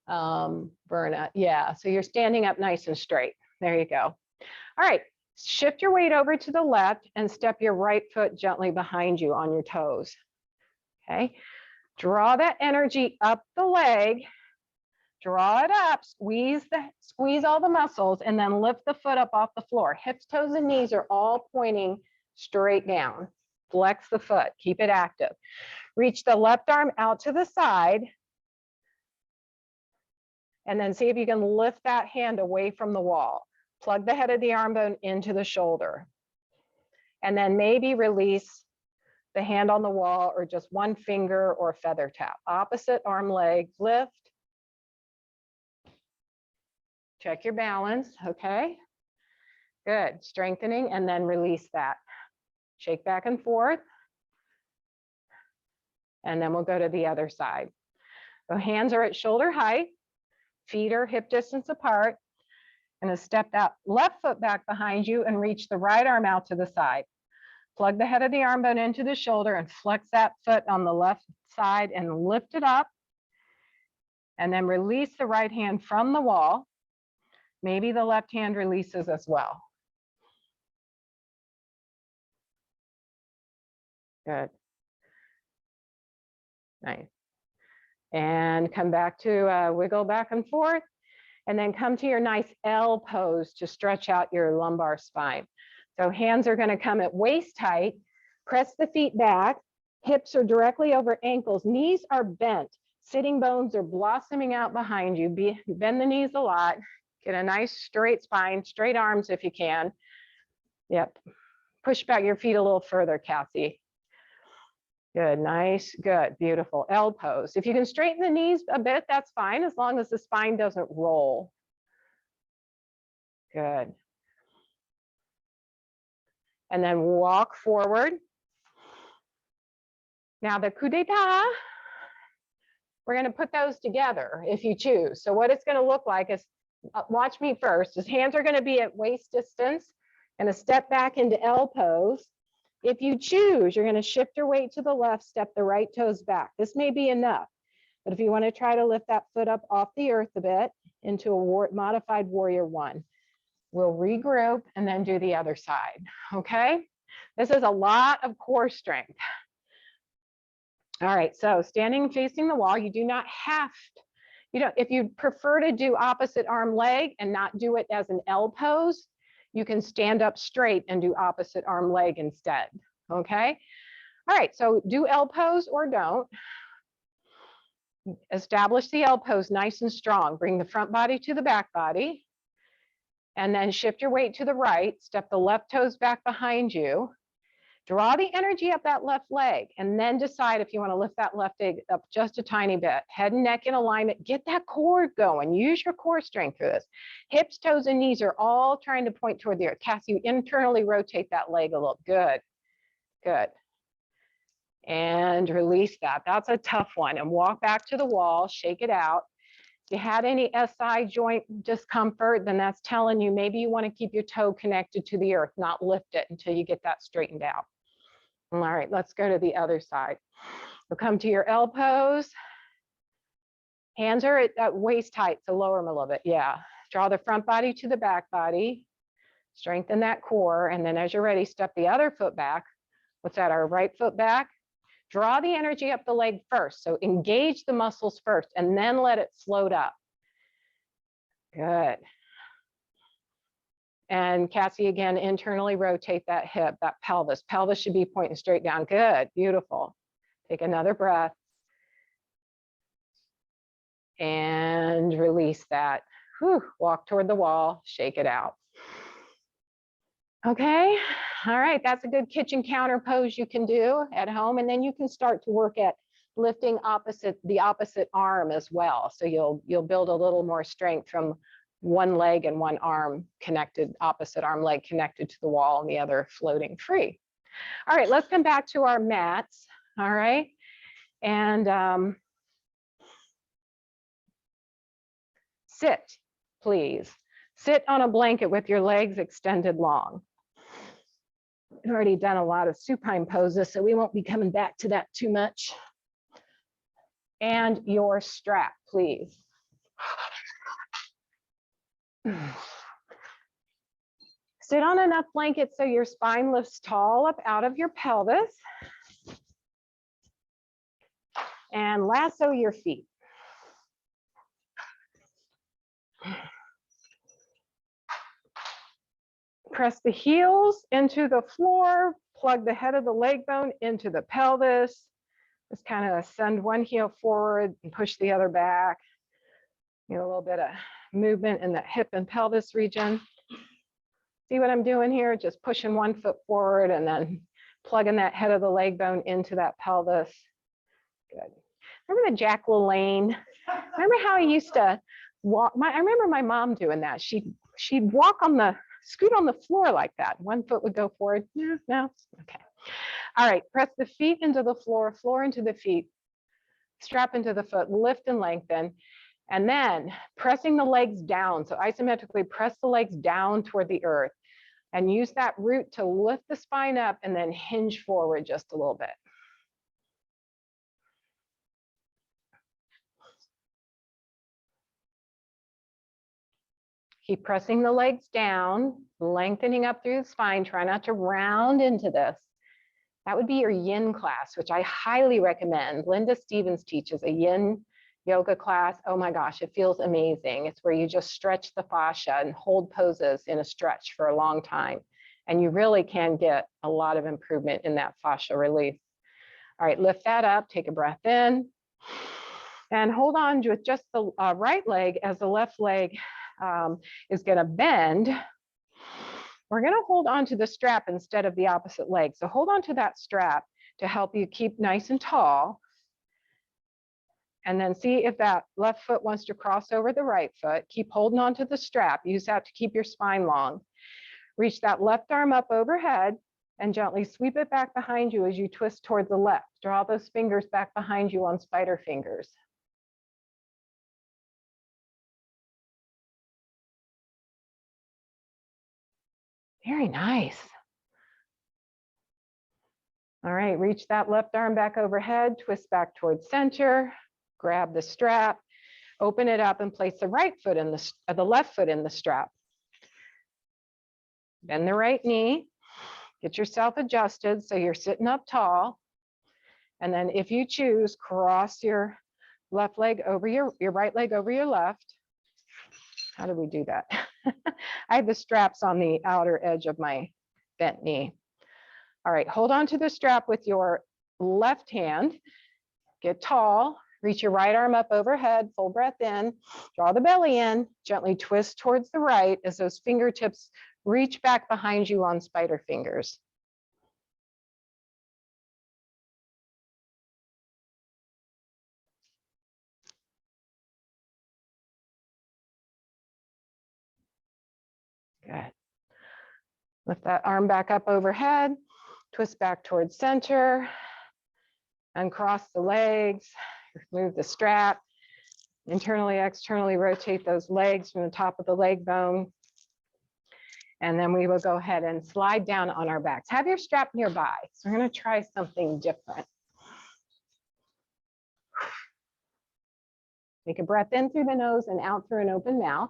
Verna, yeah, so you're standing up nice and straight. There you go. All right, shift your weight over to the left and step your right foot gently behind you on your toes. Okay, draw that energy up the leg, draw it up, squeeze all the muscles, and then lift the foot up off the floor. Hips, toes, and knees are all pointing straight down. Flex the foot, keep it active. Reach the left arm out to the side, and then see if you can lift that hand away from the wall. Plug the head of the arm bone into the shoulder. And then maybe release the hand on the wall or just one finger or feather tap. Opposite arm leg, lift. Check your balance, okay? Good, strengthening and then release that. Shake back and forth. And then we'll go to the other side. So hands are at shoulder height. Feet are hip distance apart. And step that left foot back behind you and reach the right arm out to the side. Plug the head of the arm bone into the shoulder and flex that foot on the left side and lift it up. And then release the right hand from the wall. Maybe the left hand releases as well. Good. Nice. And come back to wiggle back and forth. And then come to your nice L pose to stretch out your lumbar spine. So hands are going to come at waist height. Press the feet back. Hips are directly over ankles. Knees are bent. Sitting bones are blossoming out behind you. Bend the knees a lot. Get a nice straight spine, straight arms if you can. Yep. Push back your feet a little further, Cassie. Good, nice, good, beautiful. L pose. If you can straighten the knees a bit, that's fine, as long as the spine doesn't roll. Good. And then walk forward. Now the coup d'etat, we're going to put those together if you choose. So what it's going to look like is, watch me first, his hands are going to be at waist distance and a step back into L pose. If you choose, you're going to shift your weight to the left, step the right toes back. This may be enough, but if you want to try to lift that foot up off the earth a bit into a modified warrior one, we'll regroup and then do the other side, okay? This is a lot of core strength. All right, so standing facing the wall, you do not have to, if you prefer to do opposite arm leg and not do it as an L pose, you can stand up straight and do opposite arm leg instead, okay? All right, so do L pose or don't. Establish the L pose nice and strong. Bring the front body to the back body. And then shift your weight to the right. Step the left toes back behind you. Draw the energy up that left leg. And then decide if you want to lift that left leg up just a tiny bit. Head and neck in alignment. Get that core going. Use your core strength for this. Hips, toes, and knees are all trying to point toward the earth. Cassie, internally rotate that leg a little. Good. Good. And release that. That's a tough one. And walk back to the wall. Shake it out. If you had any SI joint discomfort, then that's telling you maybe you want to keep your toe connected to the earth, not lift it until you get that straightened out. All right, let's go to the other side. We'll come to your L pose. Hands are at waist height, so lower them a little bit. Yeah. Draw the front body to the back body. Strengthen that core. And then as you're ready, step the other foot back. What's that? Our right foot back. Draw the energy up the leg first. So engage the muscles first and then let it float up. Good. And Cassie, again, internally rotate that hip, that pelvis. Pelvis should be pointing straight down. Good. Beautiful. Take another breath. And release that. Whew. Walk toward the wall, shake it out. Okay, all right, that's a good kitchen counter pose you can do at home, and then you can start to work at lifting the opposite arm as well. So you'll build a little more strength from one leg and one arm connected, opposite arm leg connected to the wall and the other floating free. All right, let's come back to our mats. All right, and sit, please. Sit on a blanket with your legs extended long. We've already done a lot of supine poses, so we won't be coming back to that too much. And your strap, please. Sit on enough blanket so your spine lifts tall up out of your pelvis. And lasso your feet. Press the heels into the floor, plug the head of the leg bone into the pelvis. Just kind of send one heel forward and push the other back. You know, a little bit of movement in the hip and pelvis region. See what I'm doing here? Just pushing one foot forward and then plugging that head of the leg bone into that pelvis. Good. Remember the Jack LaLanne? Remember how he used to walk? I remember my mom doing that. She'd walk on the, scoot on the floor like that. One foot would go forward. No, okay. All right, press the feet into the floor, floor into the feet, strap into the foot, lift and lengthen. And then pressing the legs down. So isometrically press the legs down toward the earth and use that root to lift the spine up and then hinge forward just a little bit. Keep pressing the legs down, lengthening up through the spine. Try not to round into this. That would be your yin class, which I highly recommend. Linda Stevens teaches a yin yoga class. Oh my gosh, it feels amazing. It's where you just stretch the fascia and hold poses in a stretch for a long time. And you really can get a lot of improvement in that fascia release. All right, lift that up, take a breath in. And hold on with just the right leg as the left leg is gonna bend. We're gonna hold on to the strap instead of the opposite leg. So hold on to that strap to help you keep nice and tall. And then see if that left foot wants to cross over the right foot. Keep holding on to the strap. Use that to keep your spine long. Reach that left arm up overhead and gently sweep it back behind you as you twist towards the left. Draw those fingers back behind you on spider fingers. Very nice. All right, reach that left arm back overhead, twist back towards center, grab the strap, open it up and place the right foot in the left foot in the strap. Bend the right knee, get yourself adjusted so you're sitting up tall. And then if you choose, cross your left leg over your right leg over your left. How do we do that? I have the straps on the outer edge of my bent knee. All right, hold on to the strap with your left hand. Get tall, reach your right arm up overhead, full breath in, draw the belly in, gently twist towards the right as those fingertips reach back behind you on spider fingers. Good. Lift that arm back up overhead, twist back towards center, uncross the legs, remove the strap. Internally, externally rotate those legs from the top of the leg bone. And then we will go ahead and slide down on our backs. Have your strap nearby. So we're going to try something different. Take a breath in through the nose and out through an open mouth.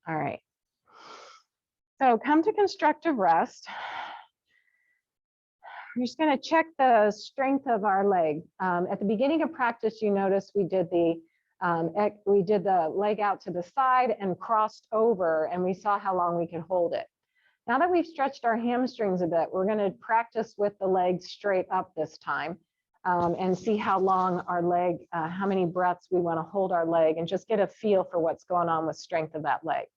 All right. So come to constructive rest. We're just going to check the strength of our leg. At the beginning of practice, you notice we did the leg out to the side and crossed over, and we saw how long we could hold it. Now that we've stretched our hamstrings a bit, we're going to practice with the leg straight up this time, and see how long our leg, how many breaths we want to hold our leg, and just get a feel for what's going on with strength of that leg.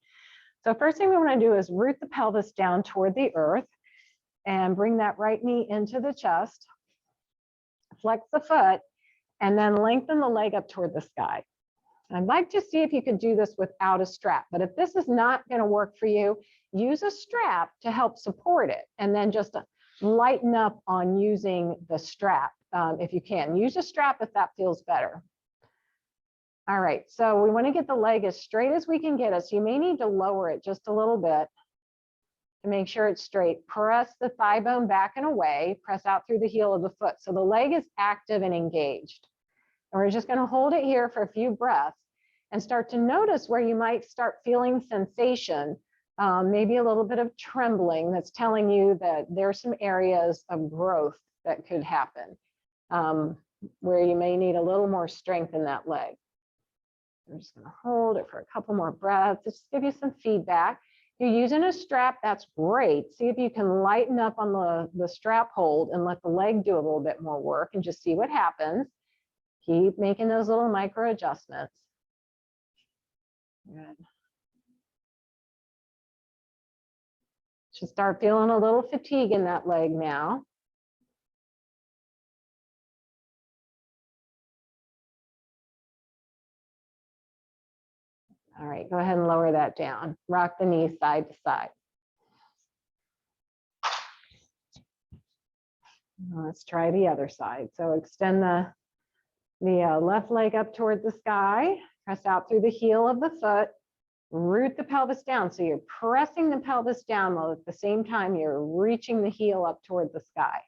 So first thing we want to do is root the pelvis down toward the earth and bring that right knee into the chest, flex the foot, and then lengthen the leg up toward the sky. I'd like to see if you can do this without a strap, but if this is not going to work for you, use a strap to help support it, and then just lighten up on using the strap if you can. Use a strap if that feels better. All right, so we want to get the leg as straight as we can get it, so you may need to lower it just a little bit to make sure it's straight. Press the thigh bone back and away, press out through the heel of the foot. So the leg is active and engaged. And we're just going to hold it here for a few breaths and start to notice where you might start feeling sensation, maybe a little bit of trembling that's telling you that there's some areas of growth that could happen, where you may need a little more strength in that leg. I'm just going to hold it for a couple more breaths, just give you some feedback. You're using a strap, that's great. See if you can lighten up on the strap hold and let the leg do a little bit more work and just see what happens. Keep making those little micro adjustments. Good. Should start feeling a little fatigue in that leg now. All right, go ahead and lower that down. Rock the knees side to side. Let's try the other side. So extend the left leg up toward the sky, press out through the heel of the foot, root the pelvis down. So you're pressing the pelvis down while at the same time you're reaching the heel up toward the sky.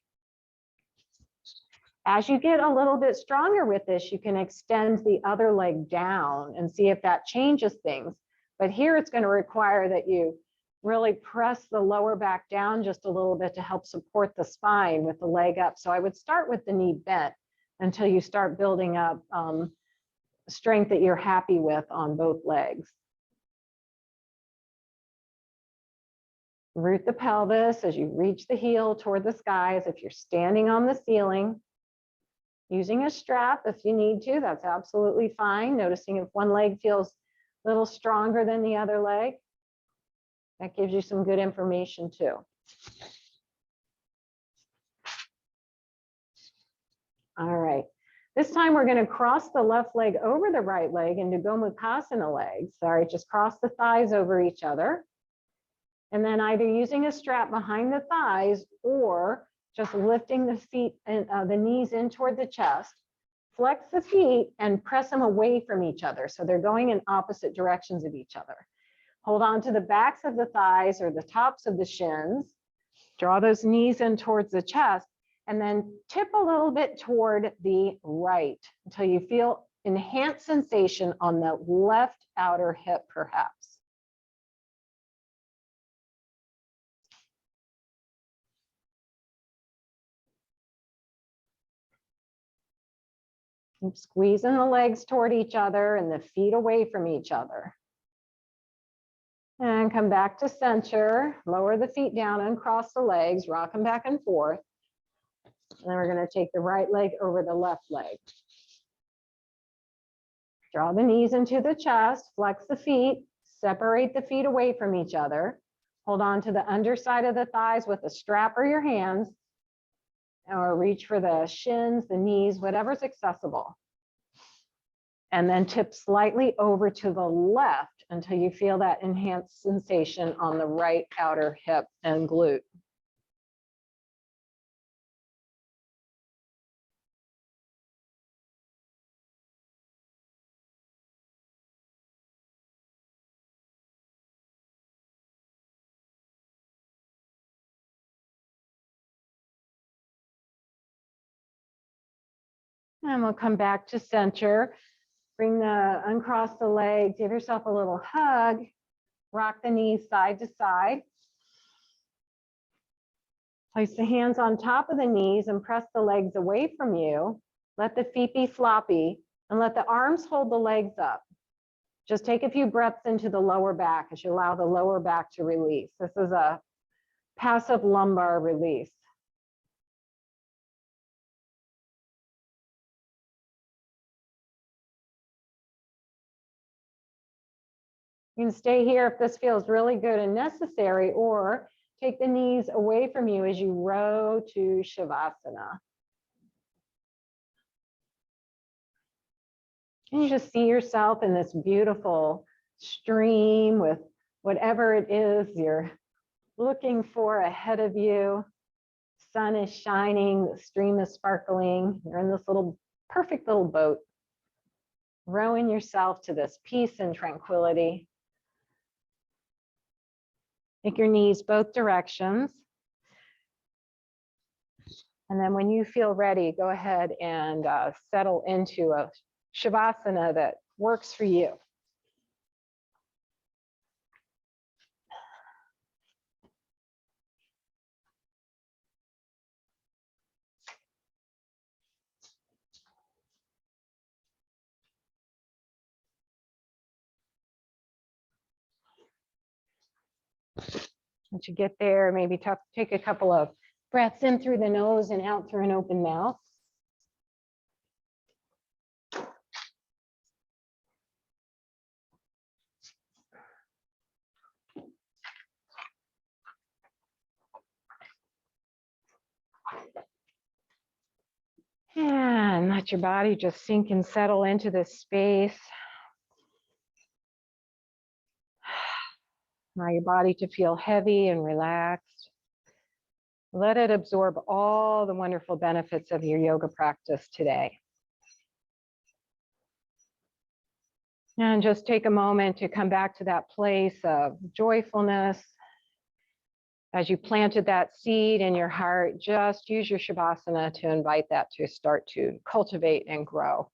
As you get a little bit stronger with this, you can extend the other leg down and see if that changes things. But here it's going to require that you really press the lower back down just a little bit to help support the spine with the leg up. So I would start with the knee bent until you start building up strength that you're happy with on both legs. Root the pelvis as you reach the heel toward the sky as if you're standing on the ceiling. Using a strap if you need to, that's absolutely fine. Noticing if one leg feels a little stronger than the other leg. That gives you some good information too. All right, this time we're going to cross the left leg over the right leg into Gomukhasana legs. Sorry, just cross the thighs over each other. And then either using a strap behind the thighs or just lifting the feet and the knees in toward the chest. Flex the feet and press them away from each other. So they're going in opposite directions of each other. Hold on to the backs of the thighs or the tops of the shins. Draw those knees in towards the chest and then tip a little bit toward the right until you feel enhanced sensation on the left outer hip perhaps. Keep squeezing the legs toward each other and the feet away from each other. And come back to center, lower the feet down, uncross the legs, rock them back and forth. And then we're going to take the right leg over the left leg. Draw the knees into the chest, flex the feet, separate the feet away from each other. Hold on to the underside of the thighs with a strap or your hands, or reach for the shins, the knees, whatever's accessible. And then tip slightly over to the left until you feel that enhanced sensation on the right outer hip and glute. And we'll come back to center. Uncross the legs, give yourself a little hug, rock the knees side to side. Place the hands on top of the knees and press the legs away from you. Let the feet be floppy and let the arms hold the legs up. Just take a few breaths into the lower back as you allow the lower back to release. This is a passive lumbar release. You can stay here if this feels really good and necessary, or take the knees away from you as you row to Shavasana. And you just see yourself in this beautiful stream with whatever it is you're looking for ahead of you. Sun is shining, the stream is sparkling. You're in this perfect little boat, rowing yourself to this peace and tranquility. Take your knees both directions. And then when you feel ready, go ahead and settle into a Shavasana that works for you. Once you get there, maybe take a couple of breaths in through the nose and out through an open mouth. And let your body just sink and settle into this space. Allow your body to feel heavy and relaxed. Let it absorb all the wonderful benefits of your yoga practice today. And just take a moment to come back to that place of joyfulness. As you planted that seed in your heart, just use your Shavasana to invite that to start to cultivate and grow.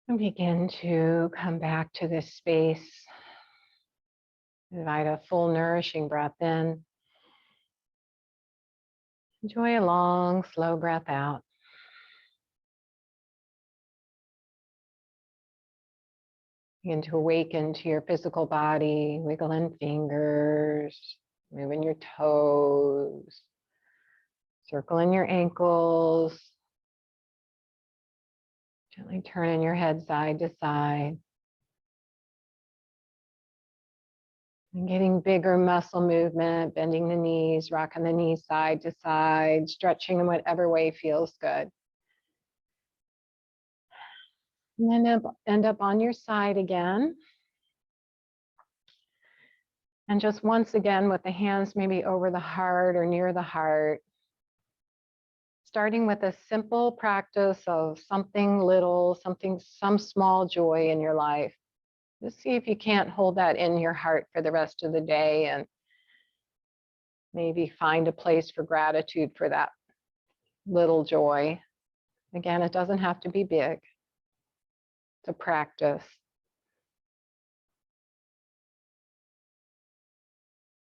And begin to come back to this space. Invite a full nourishing breath in. Enjoy a long, slow breath out. Begin to awaken to your physical body, wiggling fingers, moving your toes, circling your ankles, gently turning your head side to side. And getting bigger muscle movement, bending the knees, rocking the knees side to side, stretching in whatever way feels good. And then end up on your side again. And just once again with the hands maybe over the heart or near the heart, starting with a simple practice of something little, some small joy in your life. Just see if you can't hold that in your heart for the rest of the day and maybe find a place for gratitude for that little joy. Again, it doesn't have to be big. It's a practice.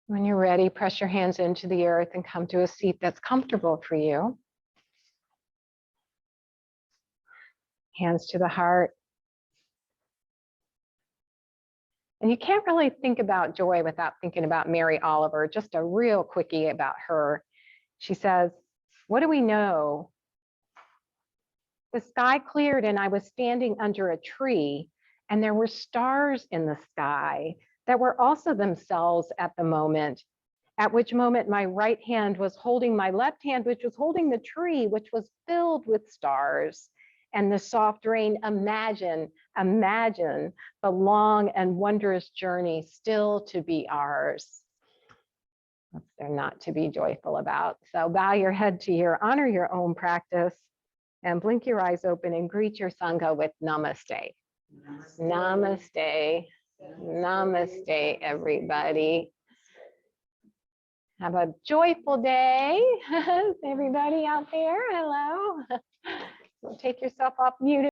When you're ready, press your hands into the earth and come to a seat that's comfortable for you. Hands to the heart. And you can't really think about joy without thinking about Mary Oliver. Just a real quickie about her. She says, "What do we know? The sky cleared and I was standing under a tree, and there were stars in the sky that were also themselves at the moment, at which moment my right hand was holding my left hand, which was holding the tree, which was filled with stars. And the soft rain, imagine the long and wondrous journey still to be ours." What's there not to be joyful about? So bow your head to honor your own practice, and blink your eyes open and greet your Sangha with namaste. Namaste. Namaste, everybody. Have a joyful day. Everybody out there, hello. Take yourself off mute.